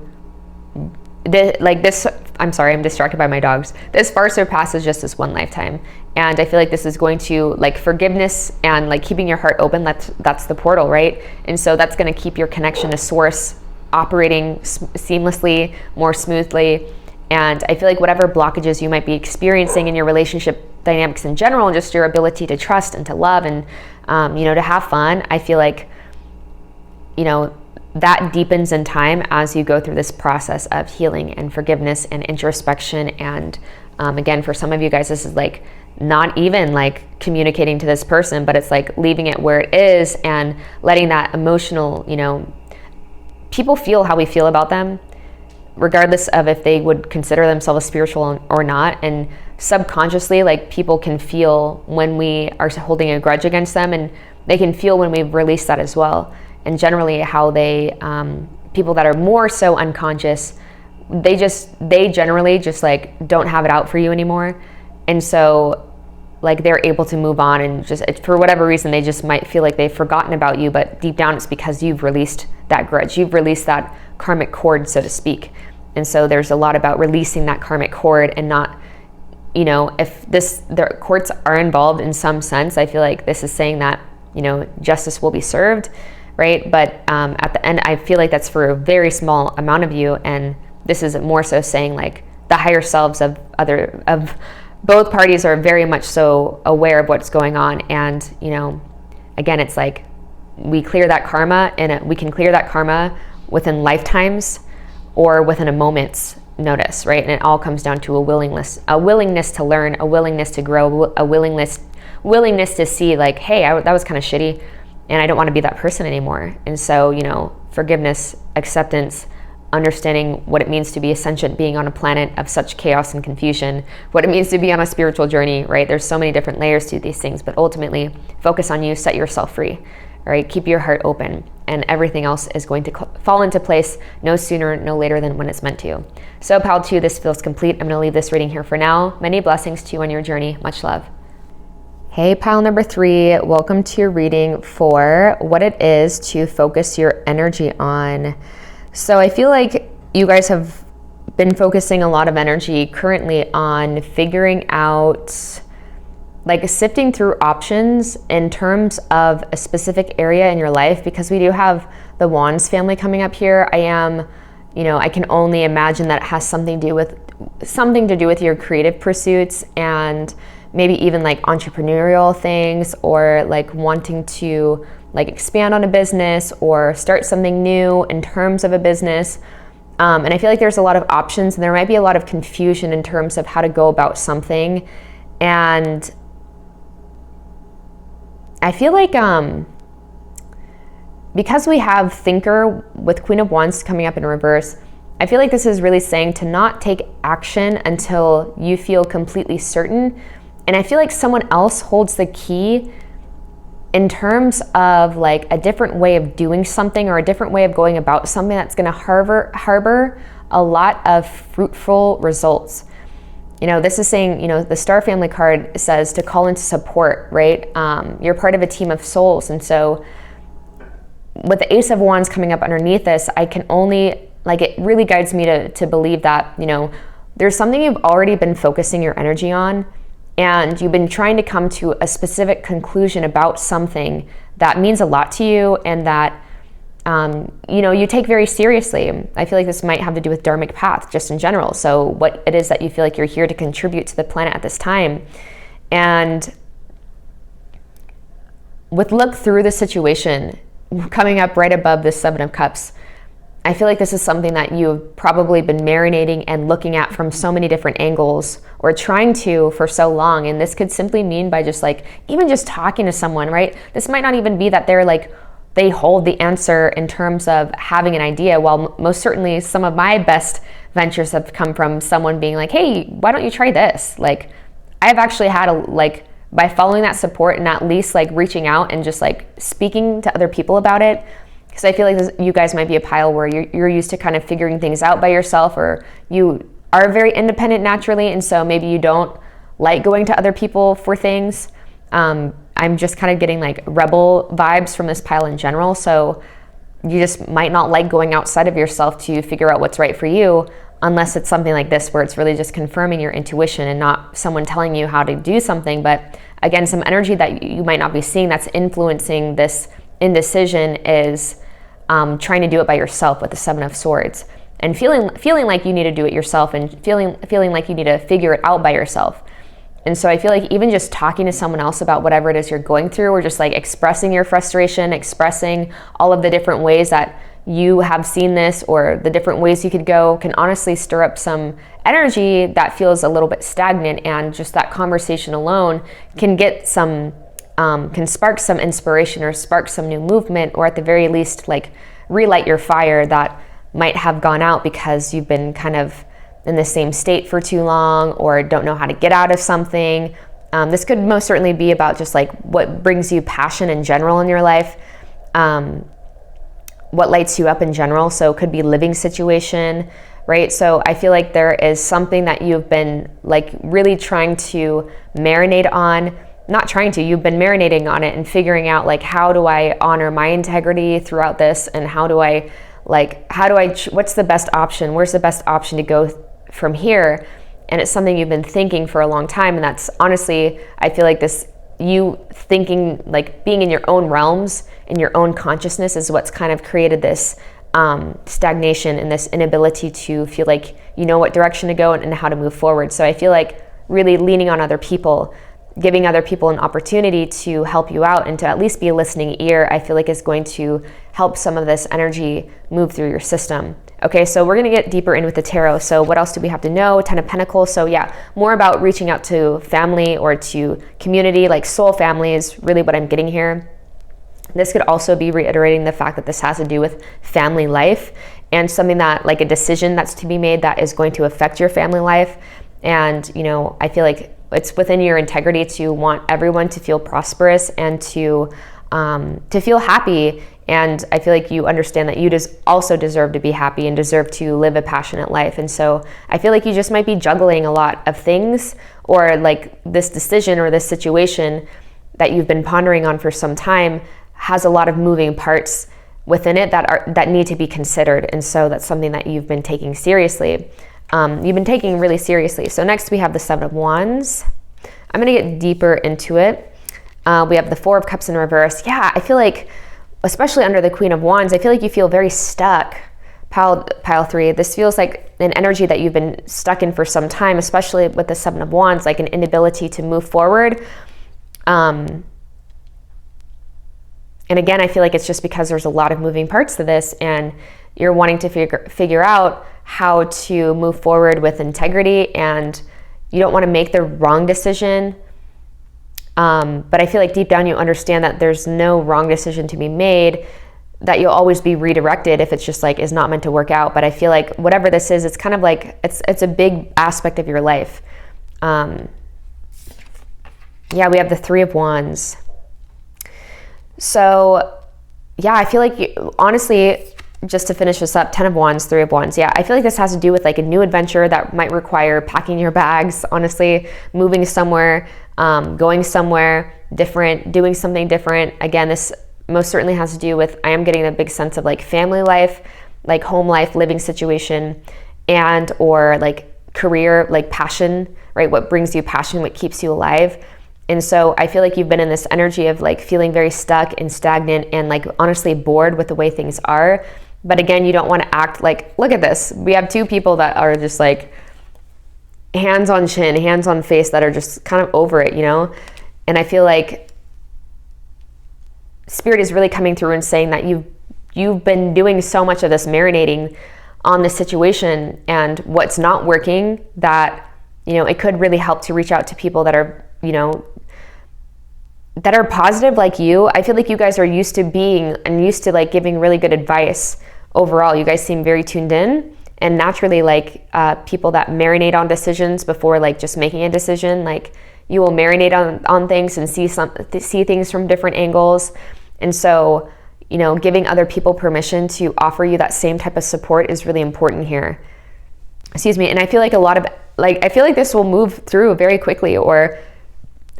A: I'm sorry, I'm distracted by my dogs. This far surpasses just this one lifetime. And I feel like this is going to, like, forgiveness and like keeping your heart open, that's the portal, right? And so that's going to keep your connection to source operating seamlessly, more smoothly. And I feel like whatever blockages you might be experiencing in your relationship dynamics in general, and just your ability to trust and to love and, to have fun, I feel like, that deepens in time as you go through this process of healing and forgiveness and introspection. And again, for some of you guys, this is like not even like communicating to this person, but it's like leaving it where it is and letting that emotional, people feel how we feel about them, regardless of if they would consider themselves spiritual or not. And subconsciously, like, people can feel when we are holding a grudge against them, and they can feel when we've released that as well. And generally how they, people that are more so unconscious, they generally just like don't have it out for you anymore. And so like they're able to move on, and just for whatever reason, they just might feel like they've forgotten about you, but deep down it's because you've released that grudge. You've released that karmic cord, so to speak. And so there's a lot about releasing that karmic cord, and not, if the courts are involved in some sense, I feel like this is saying that, justice will be served, right? But at the end, I feel like that's for a very small amount of you. And this is more so saying like the higher selves of both parties are very much so aware of what's going on. And, again, it's like we clear that karma, and we can clear that karma within lifetimes or within a moment's notice, right? And it all comes down to a willingness to learn, a willingness to grow, a willingness to see like, hey, that was kind of shitty, and I don't want to be that person anymore. And so, forgiveness, acceptance, understanding what it means to be a sentient being on a planet of such chaos and confusion, what it means to be on a spiritual journey, right? There's so many different layers to these things, but ultimately focus on you, set yourself free, all right? Keep your heart open, and everything else is going to fall into place no sooner, no later than when it's meant to. So pile 2, this feels complete. I'm gonna leave this reading here for now. Many blessings to you on your journey. Much love. Hey, pile number 3, welcome to your reading for what it is to focus your energy on. So I feel like you guys have been focusing a lot of energy currently on figuring out, like sifting through options in terms of a specific area in your life, because we do have the Wands family coming up here. I can only imagine that it has something to do with your creative pursuits, and maybe even like entrepreneurial things, or like wanting to like expand on a business or start something new in terms of a business. And I feel like there's a lot of options, and there might be a lot of confusion in terms of how to go about something. And I feel like because we have Thinker with Queen of Wands coming up in reverse, I feel like this is really saying to not take action until you feel completely certain. And I feel like someone else holds the key in terms of like a different way of doing something, or a different way of going about something that's going to harbor a lot of fruitful results. This is saying, the Star Family card says to call into support, right? You're part of a team of souls. And so with the Ace of Wands coming up underneath this, I can only, it really guides me to believe that, there's something you've already been focusing your energy on, and you've been trying to come to a specific conclusion about something that means a lot to you, and that you take very seriously. I feel like this might have to do with dharmic path just in general. So what it is that you feel like you're here to contribute to the planet at this time. And look through the situation coming up right above the 7 of Cups, I feel like this is something that you've probably been marinating and looking at from so many different angles, or trying to for so long. And this could simply mean by just even just talking to someone, right? This might not even be that they hold the answer in terms of having an idea. While most certainly some of my best ventures have come from someone being like, hey, why don't you try this? I've actually had by following that support, and at least reaching out and just speaking to other people about it. Because I feel like you guys might be a pile where you're used to kind of figuring things out by yourself, or you are very independent naturally, and so maybe you don't like going to other people for things. I'm just kind of getting rebel vibes from this pile in general, so you just might not like going outside of yourself to figure out what's right for you, unless it's something like this where it's really just confirming your intuition and not someone telling you how to do something. But again, some energy that you might not be seeing that's influencing this indecision is trying to do it by yourself with the 7 of Swords, and feeling like you need to do it yourself, and feeling like you need to figure it out by yourself. And so I feel like even just talking to someone else about whatever it is you're going through, or just expressing your frustration, expressing all of the different ways that you have seen this, or the different ways you could go, can honestly stir up some energy that feels a little bit stagnant. And just that conversation alone can get can spark some inspiration, or spark some new movement, or at the very least relight your fire that might have gone out because you've been kind of in the same state for too long, or don't know how to get out of something. This could most certainly be about just what brings you passion in general in your life, what lights you up in general. So it could be living situation, right? So I feel like there is something that you've been really trying to marinate on. You've been marinating on it and figuring out how do I honor my integrity throughout this, and what's the best option? Where's the best option to go from here? And it's something you've been thinking for a long time. And that's honestly, I feel like you thinking, being in your own realms, in your own consciousness, is what's kind of created this stagnation and this inability to feel like you know what direction to go and how to move forward. So I feel like really leaning on other people, giving other people an opportunity to help you out and to at least be a listening ear, I feel like is going to help some of this energy move through your system. Okay, so we're going to get deeper in with the tarot. So what else do we have to know? 10 of Pentacles. So yeah, more about reaching out to family or to community, soul family is really what I'm getting here. This could also be reiterating the fact that this has to do with family life and something that, like a decision that's to be made that is going to affect your family life. And, you know, I feel like it's within your integrity to want everyone to feel prosperous and to feel happy. And I feel like you understand that you also deserve to be happy and deserve to live a passionate life. And so I feel like you just might be juggling a lot of things, or like this decision or this situation that you've been pondering on for some time has a lot of moving parts within it that need to be considered. And so that's something that you've been taking seriously. You've been taking really seriously. So next we have the Seven of Wands. I'm going to get deeper into it. We have the Four of Cups in reverse. Yeah, I feel like, especially under the Queen of Wands, I feel like you feel very stuck. Pile 3, this feels like an energy that you've been stuck in for some time, especially with the Seven of Wands, like an inability to move forward. And again, I feel like it's just because there's a lot of moving parts to this, and you're wanting to figure out how to move forward with integrity, and you don't want to make the wrong decision. But I feel like deep down you understand that there's no wrong decision to be made, that you'll always be redirected if it's just like is not meant to work out. But I feel like whatever this is, it's kind of like it's a big aspect of your life. Yeah, we have the Three of Wands. So yeah, I feel like honestly, just to finish this up, 10 of Wands, 3 of Wands. Yeah, I feel like this has to do with like a new adventure that might require packing your bags, honestly, moving somewhere, going somewhere different, doing something different. Again, this most certainly has to do with, I am getting a big sense of like family life, like home life, living situation, and or like career, like passion, right? What brings you passion, what keeps you alive. And so I feel like you've been in this energy of like feeling very stuck and stagnant and like honestly bored with the way things are. But again, you don't want to act like, look at this. We have two people that are just like hands on chin, hands on face, that are just kind of over it, you know? And I feel like Spirit is really coming through and saying that you've been doing so much of this marinating on the situation and what's not working, that, you know, it could really help to reach out to people that are, you know, that are positive like you. I feel like you guys are used to being and used to like giving really good advice overall. You guys seem very tuned in, and naturally like people that marinate on decisions before like just making a decision. Like you will marinate on things and see things from different angles. And so, you know, giving other people permission to offer you that same type of support is really important here. Excuse me. And I feel like I feel like this will move through very quickly, or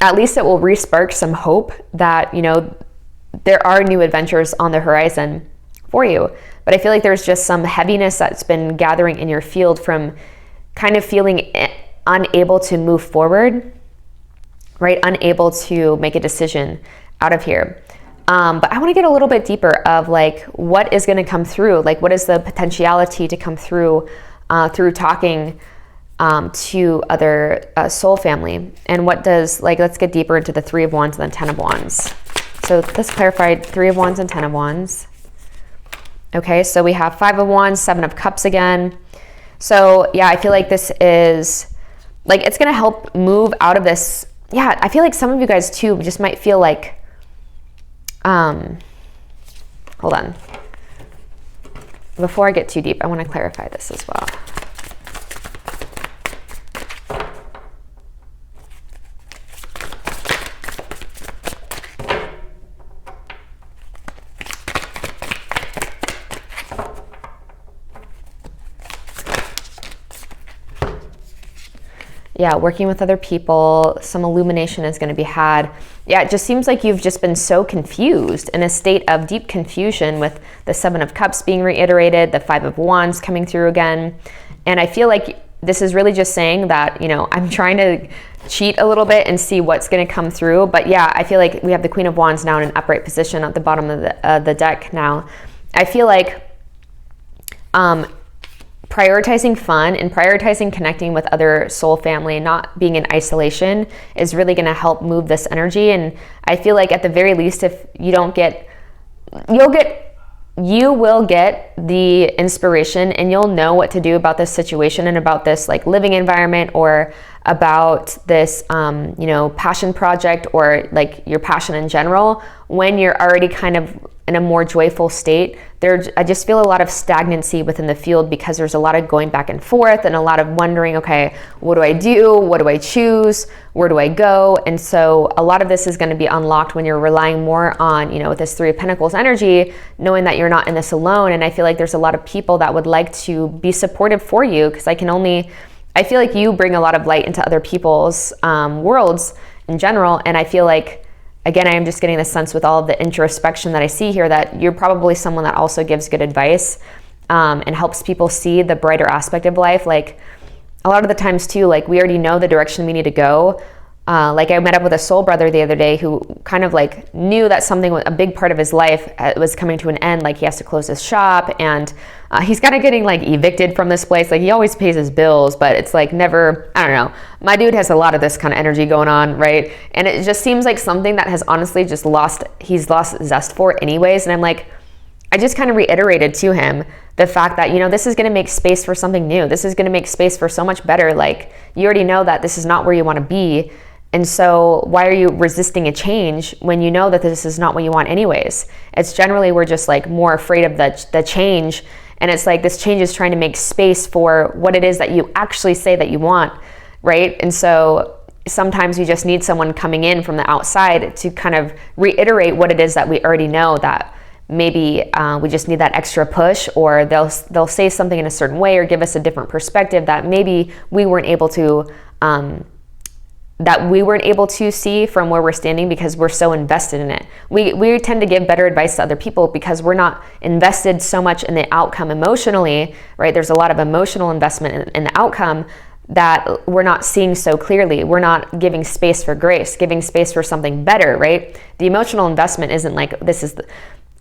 A: at least it will re-spark some hope that, you know, there are new adventures on the horizon for you. But I feel like there's just some heaviness that's been gathering in your field from kind of feeling unable to move forward, right? Unable to make a decision out of here. But I want to get a little bit deeper of like, what is going to come through? Like, what is the potentiality to come through through talking to other soul family? And what does, like, let's get deeper into the 3 of Wands and then 10 of Wands. So let's clarify 3 of Wands and 10 of Wands. Okay, so we have 5 of Wands, 7 of Cups again. So yeah, I feel like this is, like, it's gonna help move out of this. Yeah, I feel like some of you guys too just might feel like, hold on. Before I get too deep, I wanna clarify this as well. Yeah, working with other people, some illumination is going to be had. Yeah, it just seems like you've just been so confused, in a state of deep confusion, with the 7 of Cups being reiterated, the 5 of Wands coming through again. And I feel like this is really just saying that, you know, I'm trying to cheat a little bit and see what's going to come through. But yeah, I feel like we have the Queen of Wands now in an upright position at the bottom of the deck now. I feel like prioritizing fun and prioritizing connecting with other soul family, not being in isolation, is really going to help move this energy. And I feel like at the very least, if you don't get, you'll get you will get the inspiration and you'll know what to do about this situation and about this like living environment or about this, passion project or like your passion in general when you're already kind of in a more joyful state. I just feel a lot of stagnancy within the field because there's a lot of going back and forth and a lot of wondering, okay, what do I do? What do I choose? Where do I go? And so a lot of this is going to be unlocked when you're relying more on, with this Three of Pentacles energy, knowing that you're not in this alone. And I feel like there's a lot of people that would like to be supportive for you because I feel like you bring a lot of light into other people's worlds in general. And I feel like, again, I am just getting the sense with all of the introspection that I see here that you're probably someone that also gives good advice and helps people see the brighter aspect of life. Like a lot of the times too, like we already know the direction we need to go. Like I met up with a soul brother the other day who kind of like knew that a big part of his life was coming to an end. Like he has to close his shop and he's kind of getting like evicted from this place. Like he always pays his bills, but it's like never, I don't know. My dude has a lot of this kind of energy going on, right? And it just seems like something that has honestly he's lost zest for anyways. And I'm like, I just kind of reiterated to him the fact that, this is going to make space for something new. This is going to make space for so much better. Like you already know that this is not where you want to be. And so why are you resisting a change when you know that this is not what you want anyways? It's generally, we're just like more afraid of the change. And it's like this change is trying to make space for what it is that you actually say that you want, right? And so sometimes you just need someone coming in from the outside to kind of reiterate what it is that we already know, that maybe we just need that extra push, or they'll say something in a certain way or give us a different perspective that maybe we weren't able to see from where we're standing because we're so invested in it. We tend to give better advice to other people because we're not invested so much in the outcome emotionally, right? There's a lot of emotional investment in the outcome that we're not seeing so clearly. We're not giving space for grace, giving space for something better, right? The emotional investment isn't like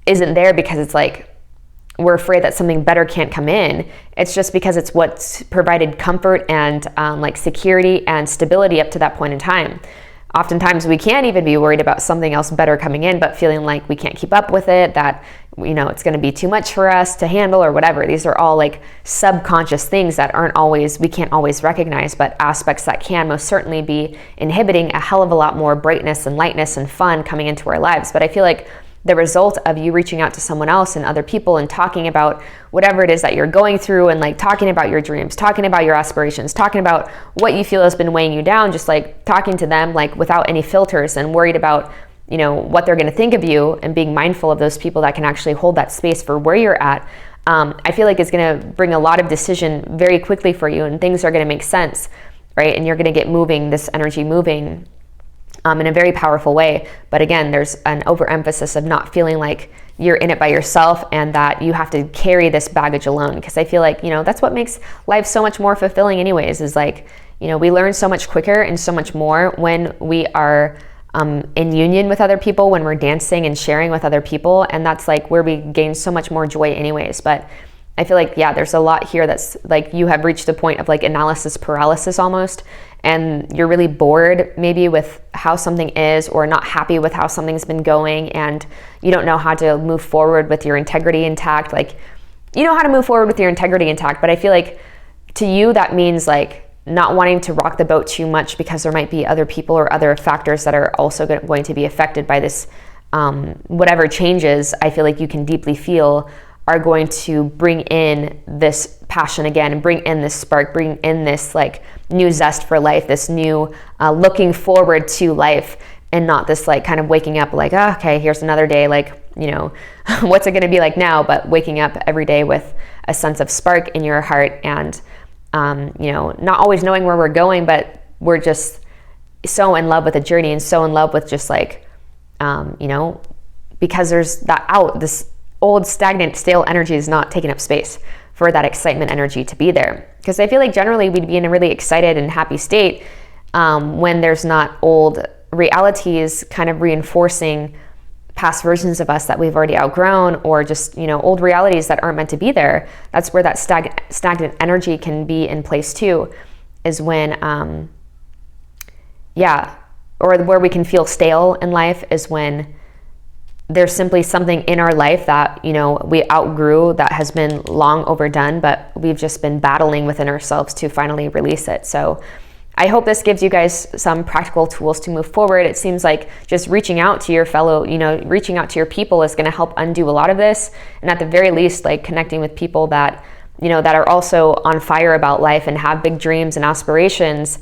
A: isn't there because it's like we're afraid that something better can't come in. It's just because it's what's provided comfort and like security and stability up to that point in time. Oftentimes we can't even be worried about something else better coming in, but feeling like we can't keep up with it, that it's going to be too much for us to handle or whatever. These are all like subconscious things that we can't always recognize, but aspects that can most certainly be inhibiting a hell of a lot more brightness and lightness and fun coming into our lives. But I feel like the result of you reaching out to someone else and other people and talking about whatever it is that you're going through and like talking about your dreams, talking about your aspirations, talking about what you feel has been weighing you down, just like talking to them like without any filters and worried about, what they're going to think of you, and being mindful of those people that can actually hold that space for where you're at. I feel like it's going to bring a lot of decision very quickly for you, and things are going to make sense, right? And you're going to get moving, this energy moving in a very powerful way. But again, there's an overemphasis of not feeling like you're in it by yourself and that you have to carry this baggage alone. Because I feel like, that's what makes life so much more fulfilling anyways, is like, we learn so much quicker and so much more when we are in union with other people, when we're dancing and sharing with other people. And that's like where we gain so much more joy anyways. But I feel like, there's a lot here that's like you have reached a point of like analysis paralysis almost, and you're really bored maybe with how something is, or not happy with how something's been going, and you don't know how to move forward with your integrity intact. Like, you know how to move forward with your integrity intact, but I feel like to you that means like not wanting to rock the boat too much because there might be other people or other factors that are also going to be affected by this, whatever changes I feel like you can deeply feel are going to bring in this passion again, and bring in this spark, bring in this like new zest for life, this new looking forward to life, and not this like kind of waking up like, oh, okay, here's another day, like, what's it going to be like now? But waking up every day with a sense of spark in your heart, and not always knowing where we're going, but we're just so in love with the journey and so in love with just like, because there's this old stagnant stale energy is not taking up space for that excitement energy to be there. Because I feel like generally we'd be in a really excited and happy state when there's not old realities kind of reinforcing past versions of us that we've already outgrown, or just old realities that aren't meant to be there. That's where that stagnant energy can be in place too, is when or where we can feel stale in life is when there's simply something in our life that, you know, we outgrew, that has been long overdone, but we've just been battling within ourselves to finally release it. So I hope this gives you guys some practical tools to move forward. It seems like just reaching out to your fellow, you know, reaching out to your people is going to help undo a lot of this. And at the very least, like connecting with people that, you know, that are also on fire about life and have big dreams and aspirations,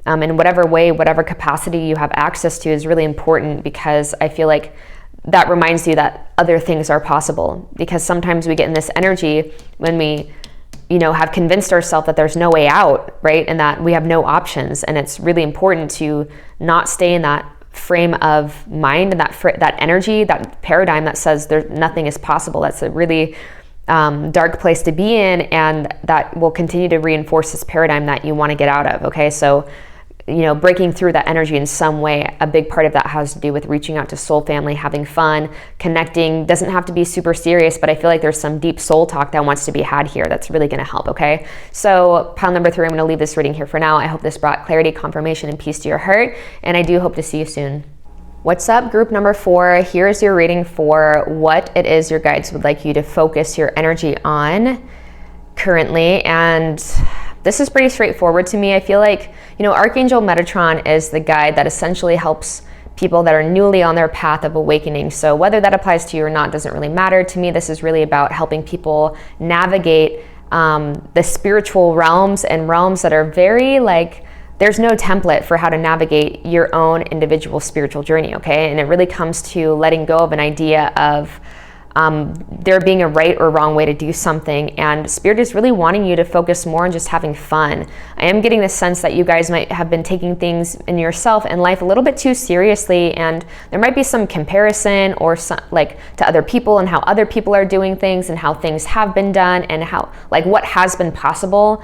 A: in whatever way, whatever capacity you have access to, is really important, because I feel like that reminds you that other things are possible. Because sometimes we get in this energy when we, you know, have convinced ourselves that there's no way out, right? And that we have no options. And it's really important to not stay in that frame of mind and that energy, that paradigm that says nothing is possible. That's a really dark place to be in, and that will continue to reinforce this paradigm that you want to get out of. Okay, so, you know, breaking through that energy in some way, a big part of that has to do with reaching out to soul family, having fun, connecting. Doesn't have to be super serious, but I feel like there's some deep soul talk that wants to be had here that's really going to help. Okay, so pile number 3, I'm going to leave this reading here for now. I hope this brought clarity, confirmation, and peace to your heart, and I do hope to see you soon. What's up, group number 4? Here's your reading for what it is your guides would like you to focus your energy on currently. And this is pretty straightforward to me. I feel like, you know, Archangel Metatron is the guide that essentially helps people that are newly on their path of awakening. So whether that applies to you or not doesn't really matter. To me, this is really about helping people navigate the spiritual realms, and realms that are very like, there's no template for how to navigate your own individual spiritual journey, okay? And it really comes to letting go of an idea of there being a right or wrong way to do something. And Spirit is really wanting you to focus more on just having fun. I am getting the sense that you guys might have been taking things in yourself and life a little bit too seriously, and there might be some comparison or some, like, to other people and how other people are doing things and how things have been done and how, like, what has been possible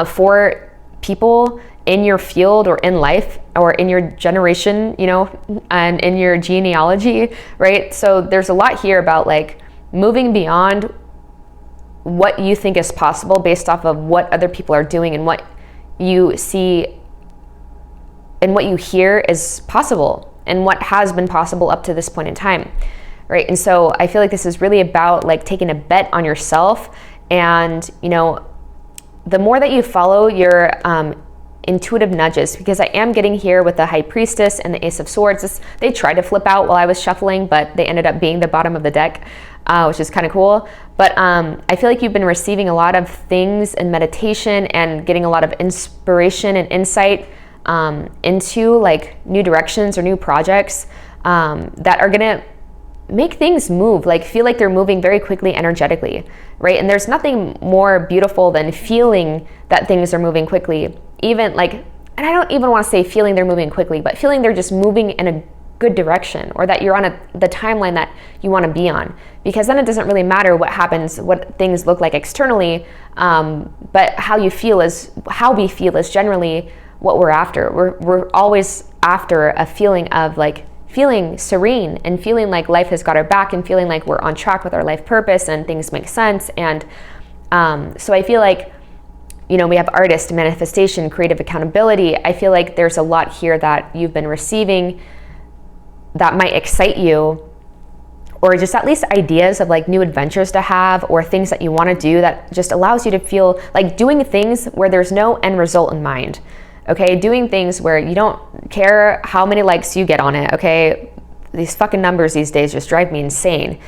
A: for people in your field or in life or in your generation, you know, and in your genealogy, right? So there's a lot here about like moving beyond what you think is possible based off of what other people are doing and what you see and what you hear is possible and what has been possible up to this point in time, right? And so I feel like this is really about like taking a bet on yourself, and, you know, the more that you follow your intuitive nudges, because I am getting here with the High Priestess and the Ace of Swords. They tried to flip out while I was shuffling, but they ended up being the bottom of the deck, which is kind of cool. But I feel like you've been receiving a lot of things in meditation and getting a lot of inspiration and insight into like new directions or new projects that are gonna make things move, like feel like they're moving very quickly energetically, right? And there's nothing more beautiful than feeling that things are moving quickly. Even like, and I don't even want to say feeling they're moving quickly, but feeling they're just moving in a good direction, or that you're on the timeline that you want to be on, because then it doesn't really matter what happens, what things look like externally, but how we feel is generally what we're after. We're always after a feeling of like feeling serene and feeling like life has got our back and feeling like we're on track with our life purpose and things make sense. And so I feel like, you know, we have artist, manifestation, creative accountability. I feel like there's a lot here that you've been receiving that might excite you, or just at least ideas of like new adventures to have or things that you want to do that just allows you to feel like doing things where there's no end result in mind. Okay, doing things where you don't care how many likes you get on it. Okay, these fucking numbers these days just drive me insane.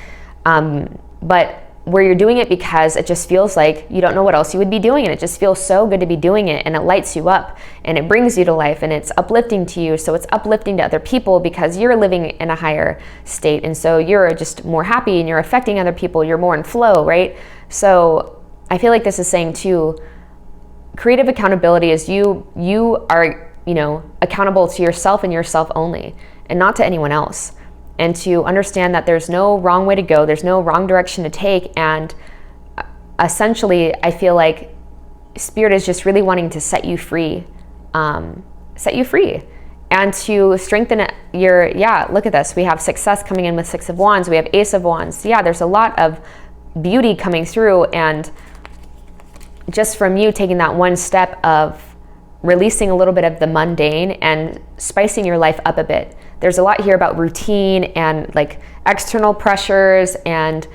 A: But where you're doing it because it just feels like you don't know what else you would be doing, and it just feels so good to be doing it, and it lights you up and it brings you to life and it's uplifting to you. So it's uplifting to other people because you're living in a higher state, and so you're just more happy and you're affecting other people, you're more in flow, right? So I feel like this is saying too, creative accountability is you are, you know, accountable to yourself and yourself only, and not to anyone else. And to understand that there's no wrong way to go, there's no wrong direction to take. And essentially, I feel like Spirit is just really wanting to set you free, and to strengthen your, look at this. We have success coming in with 6 of Wands. We have Ace of Wands. Yeah, there's a lot of beauty coming through. And just from you taking that one step of releasing a little bit of the mundane and spicing your life up a bit. There's a lot here about routine and like external pressures and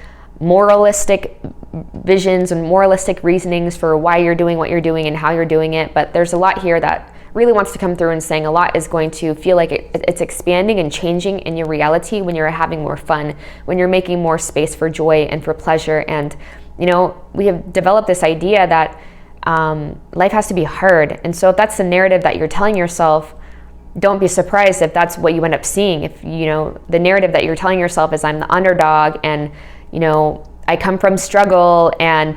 A: moralistic visions and moralistic reasonings for why you're doing what you're doing and how you're doing it. But there's a lot here that really wants to come through and saying a lot is going to feel like it's expanding and changing in your reality when you're having more fun, when you're making more space for joy and for pleasure. And, you know, we have developed this idea that life has to be hard. And so if that's the narrative that you're telling yourself, don't be surprised if that's what you end up seeing. If, you know, the narrative that you're telling yourself is I'm the underdog and, you know, I come from struggle and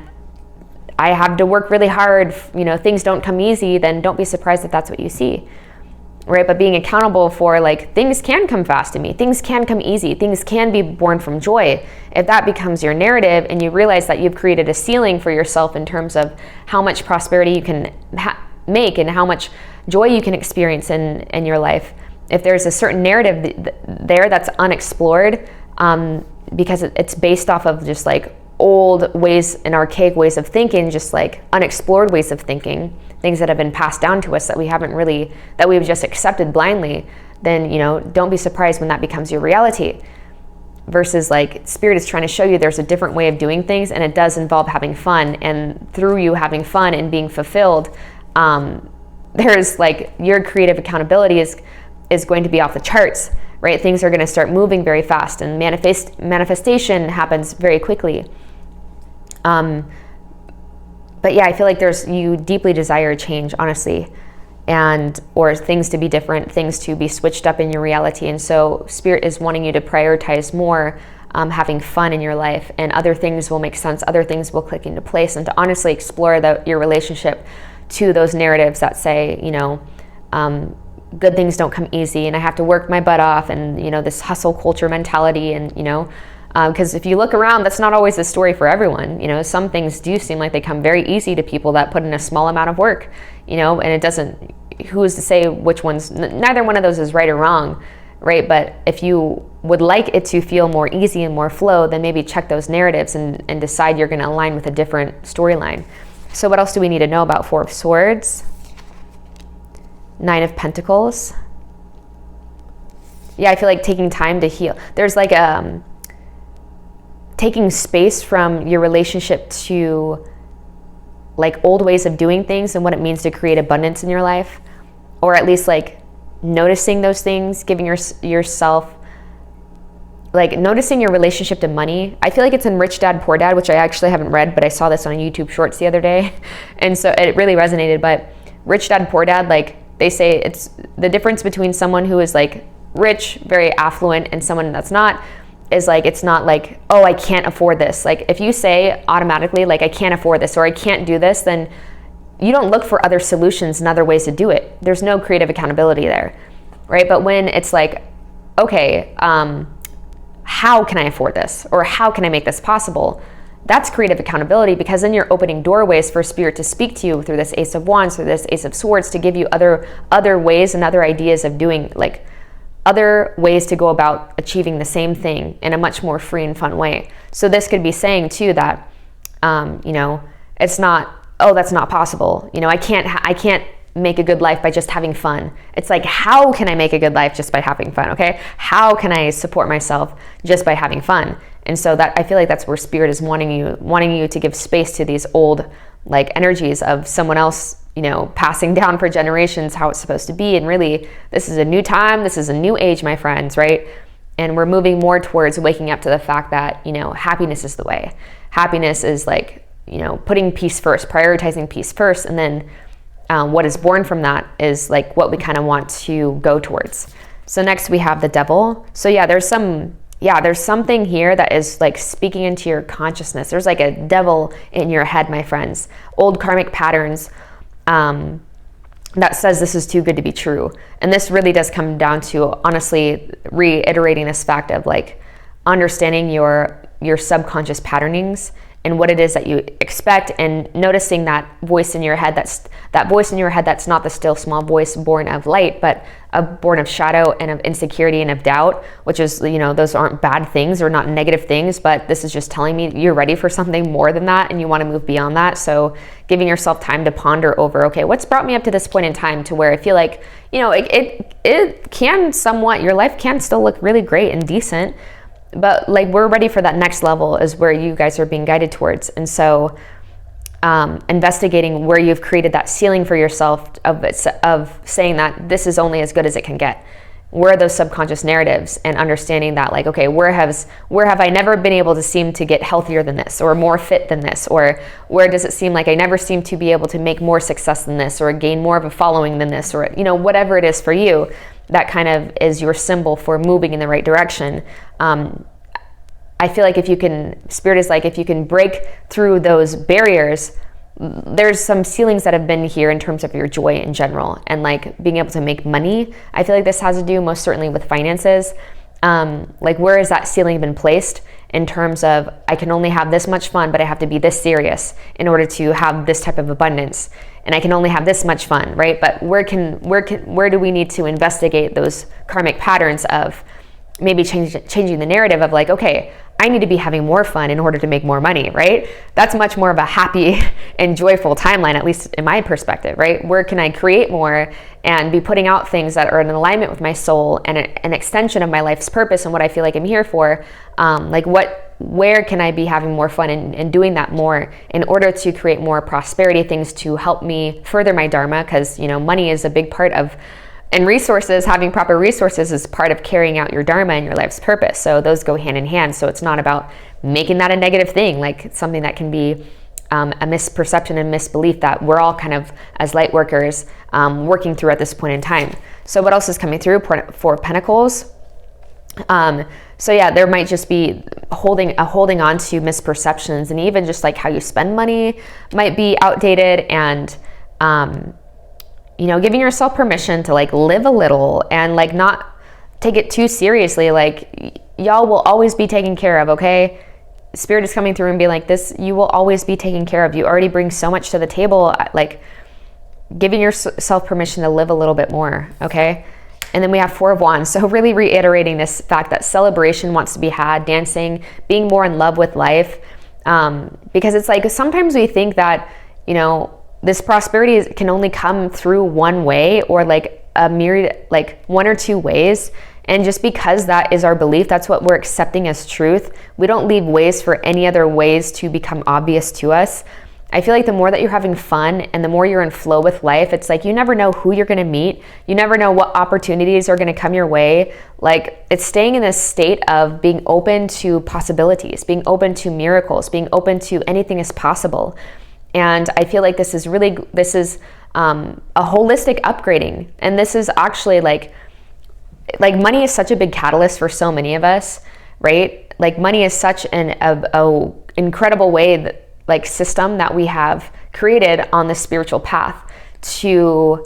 A: I have to work really hard, you know, things don't come easy, then don't be surprised if that's what you see, right? But being accountable for like, things can come fast to me, things can come easy, things can be born from joy. If that becomes your narrative and you realize that you've created a ceiling for yourself in terms of how much prosperity you can make and how much joy you can experience in your life, if there's a certain narrative there that's unexplored, because it's based off of just like old ways and archaic ways of thinking, just like unexplored ways of thinking, things that have been passed down to us that we've just accepted blindly, then, you know, don't be surprised when that becomes your reality. Versus like Spirit is trying to show you there's a different way of doing things, and it does involve having fun, and through you having fun and being fulfilled, there's like your creative accountability is going to be off the charts, right? Things are going to start moving very fast, and manifestation happens very quickly. But yeah, I feel like you deeply desire change, honestly, or things to be different, things to be switched up in your reality. And so Spirit is wanting you to prioritize more having fun in your life, and other things will make sense, other things will click into place, and to honestly explore your relationship to those narratives that say, you know, good things don't come easy and I have to work my butt off, and, you know, this hustle culture mentality, and, you know, because if you look around, that's not always the story for everyone. You know, some things do seem like they come very easy to people that put in a small amount of work, you know, and it doesn't, who is to say which ones, neither one of those is right or wrong, right? But if you would like it to feel more easy and more flow, then maybe check those narratives and decide you're going to align with a different storyline. So what else do we need to know about Four of Swords? Nine of Pentacles. Yeah, I feel like taking time to heal. There's like taking space from your relationship to like old ways of doing things and what it means to create abundance in your life, or at least like noticing those things, giving yourself, like noticing your relationship to money. I feel like it's in Rich Dad, Poor Dad, which I actually haven't read, but I saw this on YouTube Shorts the other day. And so it really resonated. But Rich Dad, Poor Dad, like they say it's the difference between someone who is like rich, very affluent, and someone that's not, is like, it's not like, oh, I can't afford this. Like if you say automatically, like I can't afford this or I can't do this, then you don't look for other solutions and other ways to do it. There's no creative accountability there, right? But when it's like, okay, how can I afford this? Or how can I make this possible? That's creative accountability, because then you're opening doorways for Spirit to speak to you through this Ace of Wands, through this Ace of Swords, to give you other ways and other ideas of doing, like other ways to go about achieving the same thing in a much more free and fun way. So this could be saying too that, you know, it's not, oh, that's not possible. You know, I can't make a good life by just having fun. It's like, how can I make a good life just by having fun? Okay. How can I support myself just by having fun? And so that, I feel like that's where Spirit is wanting you to give space to these old like energies of someone else, you know, passing down for generations how it's supposed to be. And really, this is a new time. This is a new age, my friends, right? And we're moving more towards waking up to the fact that, you know, happiness is the way. Happiness is like, you know, putting peace first, prioritizing peace first. And then what is born from that is like what we kind of want to go towards. So next we have the Devil. So yeah, there's something here that is like speaking into your consciousness. There's like a devil in your head, my friends. Old karmic patterns that says this is too good to be true. And this really does come down to honestly reiterating this fact of like understanding your subconscious patternings and what it is that you expect, and noticing that voice in your head that's not the still small voice born of light, but born of shadow and of insecurity and of doubt, which is, those aren't bad things or not negative things, but this is just telling me you're ready for something more than that and you want to move beyond that. So giving yourself time to ponder over, okay, what's brought me up to this point in time to where I feel like, it can somewhat, your life can still look really great and decent, but like we're ready for that next level is where you guys are being guided towards. And so investigating where you've created that ceiling for yourself of saying that this is only as good as it can get. Where are those subconscious narratives, and understanding that, like, okay, where have I never been able to seem to get healthier than this, or more fit than this, or where does it seem like I never seem to be able to make more success than this, or gain more of a following than this, or whatever it is for you, that kind of is your symbol for moving in the right direction. I feel like Spirit is like, if you can break through those barriers, there's some ceilings that have been here in terms of your joy in general, and like being able to make money. I feel like this has to do most certainly with finances. Like, where has that ceiling been placed in terms of, I can only have this much fun, but I have to be this serious in order to have this type of abundance, and I can only have this much fun, right? But where do we need to investigate those karmic patterns of maybe changing the narrative of like, okay, I need to be having more fun in order to make more money, right? That's much more of a happy and joyful timeline, at least in my perspective, right? Where can I create more and be putting out things that are in alignment with my soul and an extension of my life's purpose and what I feel like I'm here for? Where can I be having more fun and doing that more in order to create more prosperity, things to help me further my dharma? Because, money is a big part of, and resources, having proper resources is part of carrying out your dharma and your life's purpose. So those go hand in hand. So it's not about making that a negative thing, like it's something that can be a misperception and misbelief that we're all kind of, as light workers, working through at this point in time. So what else is coming through? Four Pentacles. So yeah, there might just be holding on to misperceptions, and even just like how you spend money might be outdated, and giving yourself permission to like live a little and like not take it too seriously. Like, y'all will always be taken care of, okay? Spirit is coming through and be like, this, you will always be taken care of. You already bring so much to the table. Like, giving yourself permission to live a little bit more, okay? And then we have Four of Wands. So really reiterating this fact that celebration wants to be had, dancing, being more in love with life. Because it's like, sometimes we think that, this prosperity can only come through one way, or like a myriad, like one or two ways. And just because that is our belief, that's what we're accepting as truth. We don't leave ways for any other ways to become obvious to us. I feel like the more that you're having fun and the more you're in flow with life, it's like you never know who you're going to meet. You never know what opportunities are going to come your way. Like, it's staying in this state of being open to possibilities, being open to miracles, being open to anything is possible. And I feel like this is a holistic upgrading. And this is actually like money is such a big catalyst for so many of us, right? Like, money is such an incredible way system that we have created on the spiritual path to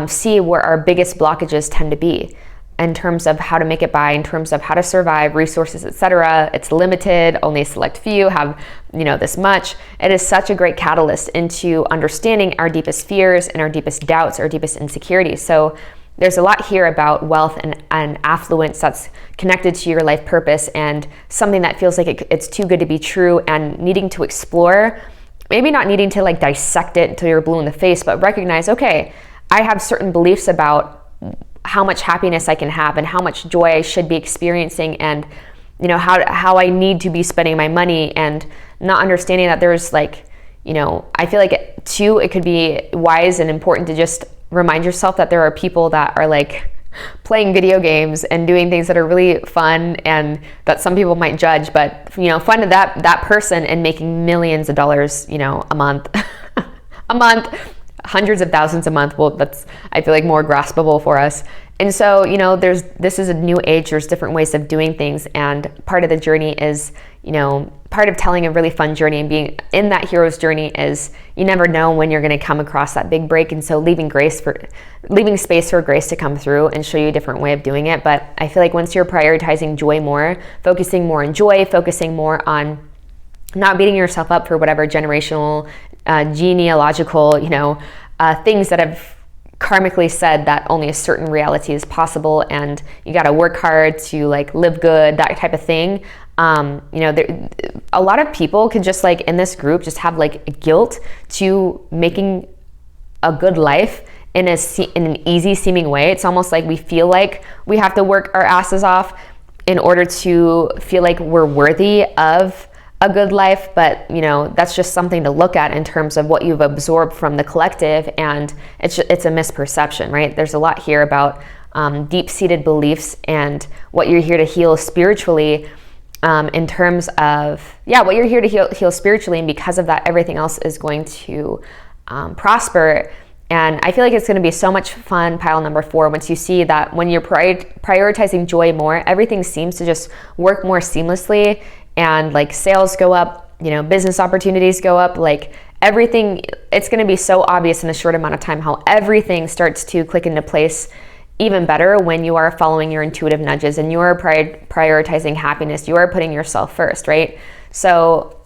A: see where our biggest blockages tend to be in terms of how to make it by, in terms of how to survive, resources, etc. It's limited, only a select few have, this much. It is such a great catalyst into understanding our deepest fears and our deepest doubts, our deepest insecurities. So there's a lot here about wealth and affluence that's connected to your life purpose, and something that feels like it's too good to be true, and needing to explore, maybe not needing to like dissect it until you're blue in the face, but recognize, okay, I have certain beliefs about how much happiness I can have and how much joy I should be experiencing, and how I need to be spending my money, and not understanding that there's like, I feel like it could be wise and important to just remind yourself that there are people that are like playing video games and doing things that are really fun and that some people might judge, but fun to that person, and making millions of dollars, a month, hundreds of thousands a month. Well, that's, I feel like, more graspable for us. And so, this is a new age, there's different ways of doing things. And part of the journey is, part of telling a really fun journey and being in that hero's journey is you never know when you're going to come across that big break. And so leaving space for grace to come through and show you a different way of doing it. But I feel like once you're prioritizing joy more, focusing more on joy, focusing more on not beating yourself up for whatever generational, genealogical, things that have karmically said that only a certain reality is possible and you got to work hard to like live good, that type of thing. A lot of people could just like in this group just have like a guilt to making a good life in an easy seeming way. It's almost like we feel like we have to work our asses off in order to feel like we're worthy of a good life, but that's just something to look at in terms of what you've absorbed from the collective, and it's a misperception, right? There's a lot here about deep-seated beliefs and what you're here to heal spiritually, in terms of what you're here to heal spiritually, and because of that, everything else is going to prosper. And I feel like it's going to be so much fun, pile number 4, once you see that when you're prioritizing joy more, everything seems to just work more seamlessly, and like sales go up, business opportunities go up, like everything. It's going to be so obvious in a short amount of time how everything starts to click into place even better when you are following your intuitive nudges and you are prioritizing happiness. You are putting yourself first, right? So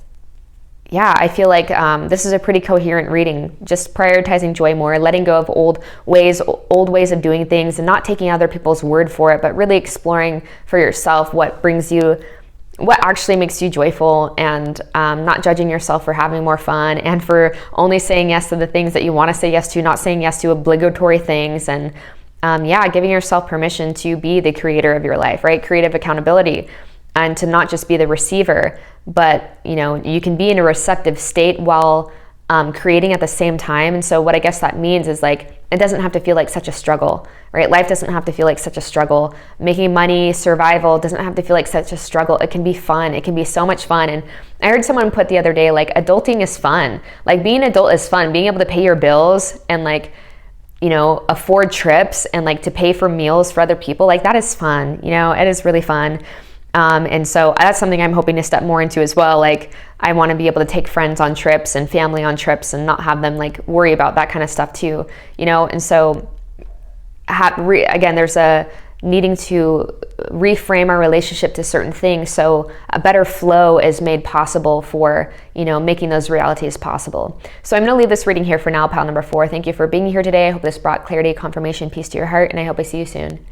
A: yeah, I feel like this is a pretty coherent reading. Just prioritizing joy more, letting go of old ways of doing things, and not taking other people's word for it, but really exploring for yourself what actually makes you joyful, and not judging yourself for having more fun and for only saying yes to the things that you want to say yes to, not saying yes to obligatory things, and giving yourself permission to be the creator of your life, right? Creative accountability, and to not just be the receiver, but you can be in a receptive state while creating at the same time. And so what I guess that means is like, it doesn't have to feel like such a struggle, right? Life doesn't have to feel like such a struggle. Making money, survival doesn't have to feel like such a struggle. It can be fun. It can be so much fun. And I heard someone put the other day, like, adulting is fun. Like, being an adult is fun. Being able to pay your bills and like, afford trips and like to pay for meals for other people, like that is fun. It is really fun. And so that's something I'm hoping to step more into as well. Like, I want to be able to take friends on trips and family on trips and not have them like worry about that kind of stuff too, and so again, there's a needing to reframe our relationship to certain things so a better flow is made possible for, making those realities possible. So I'm going to leave this reading here for now, pile number 4. Thank you for being here today. I hope this brought clarity, confirmation, peace to your heart, and I hope I see you soon.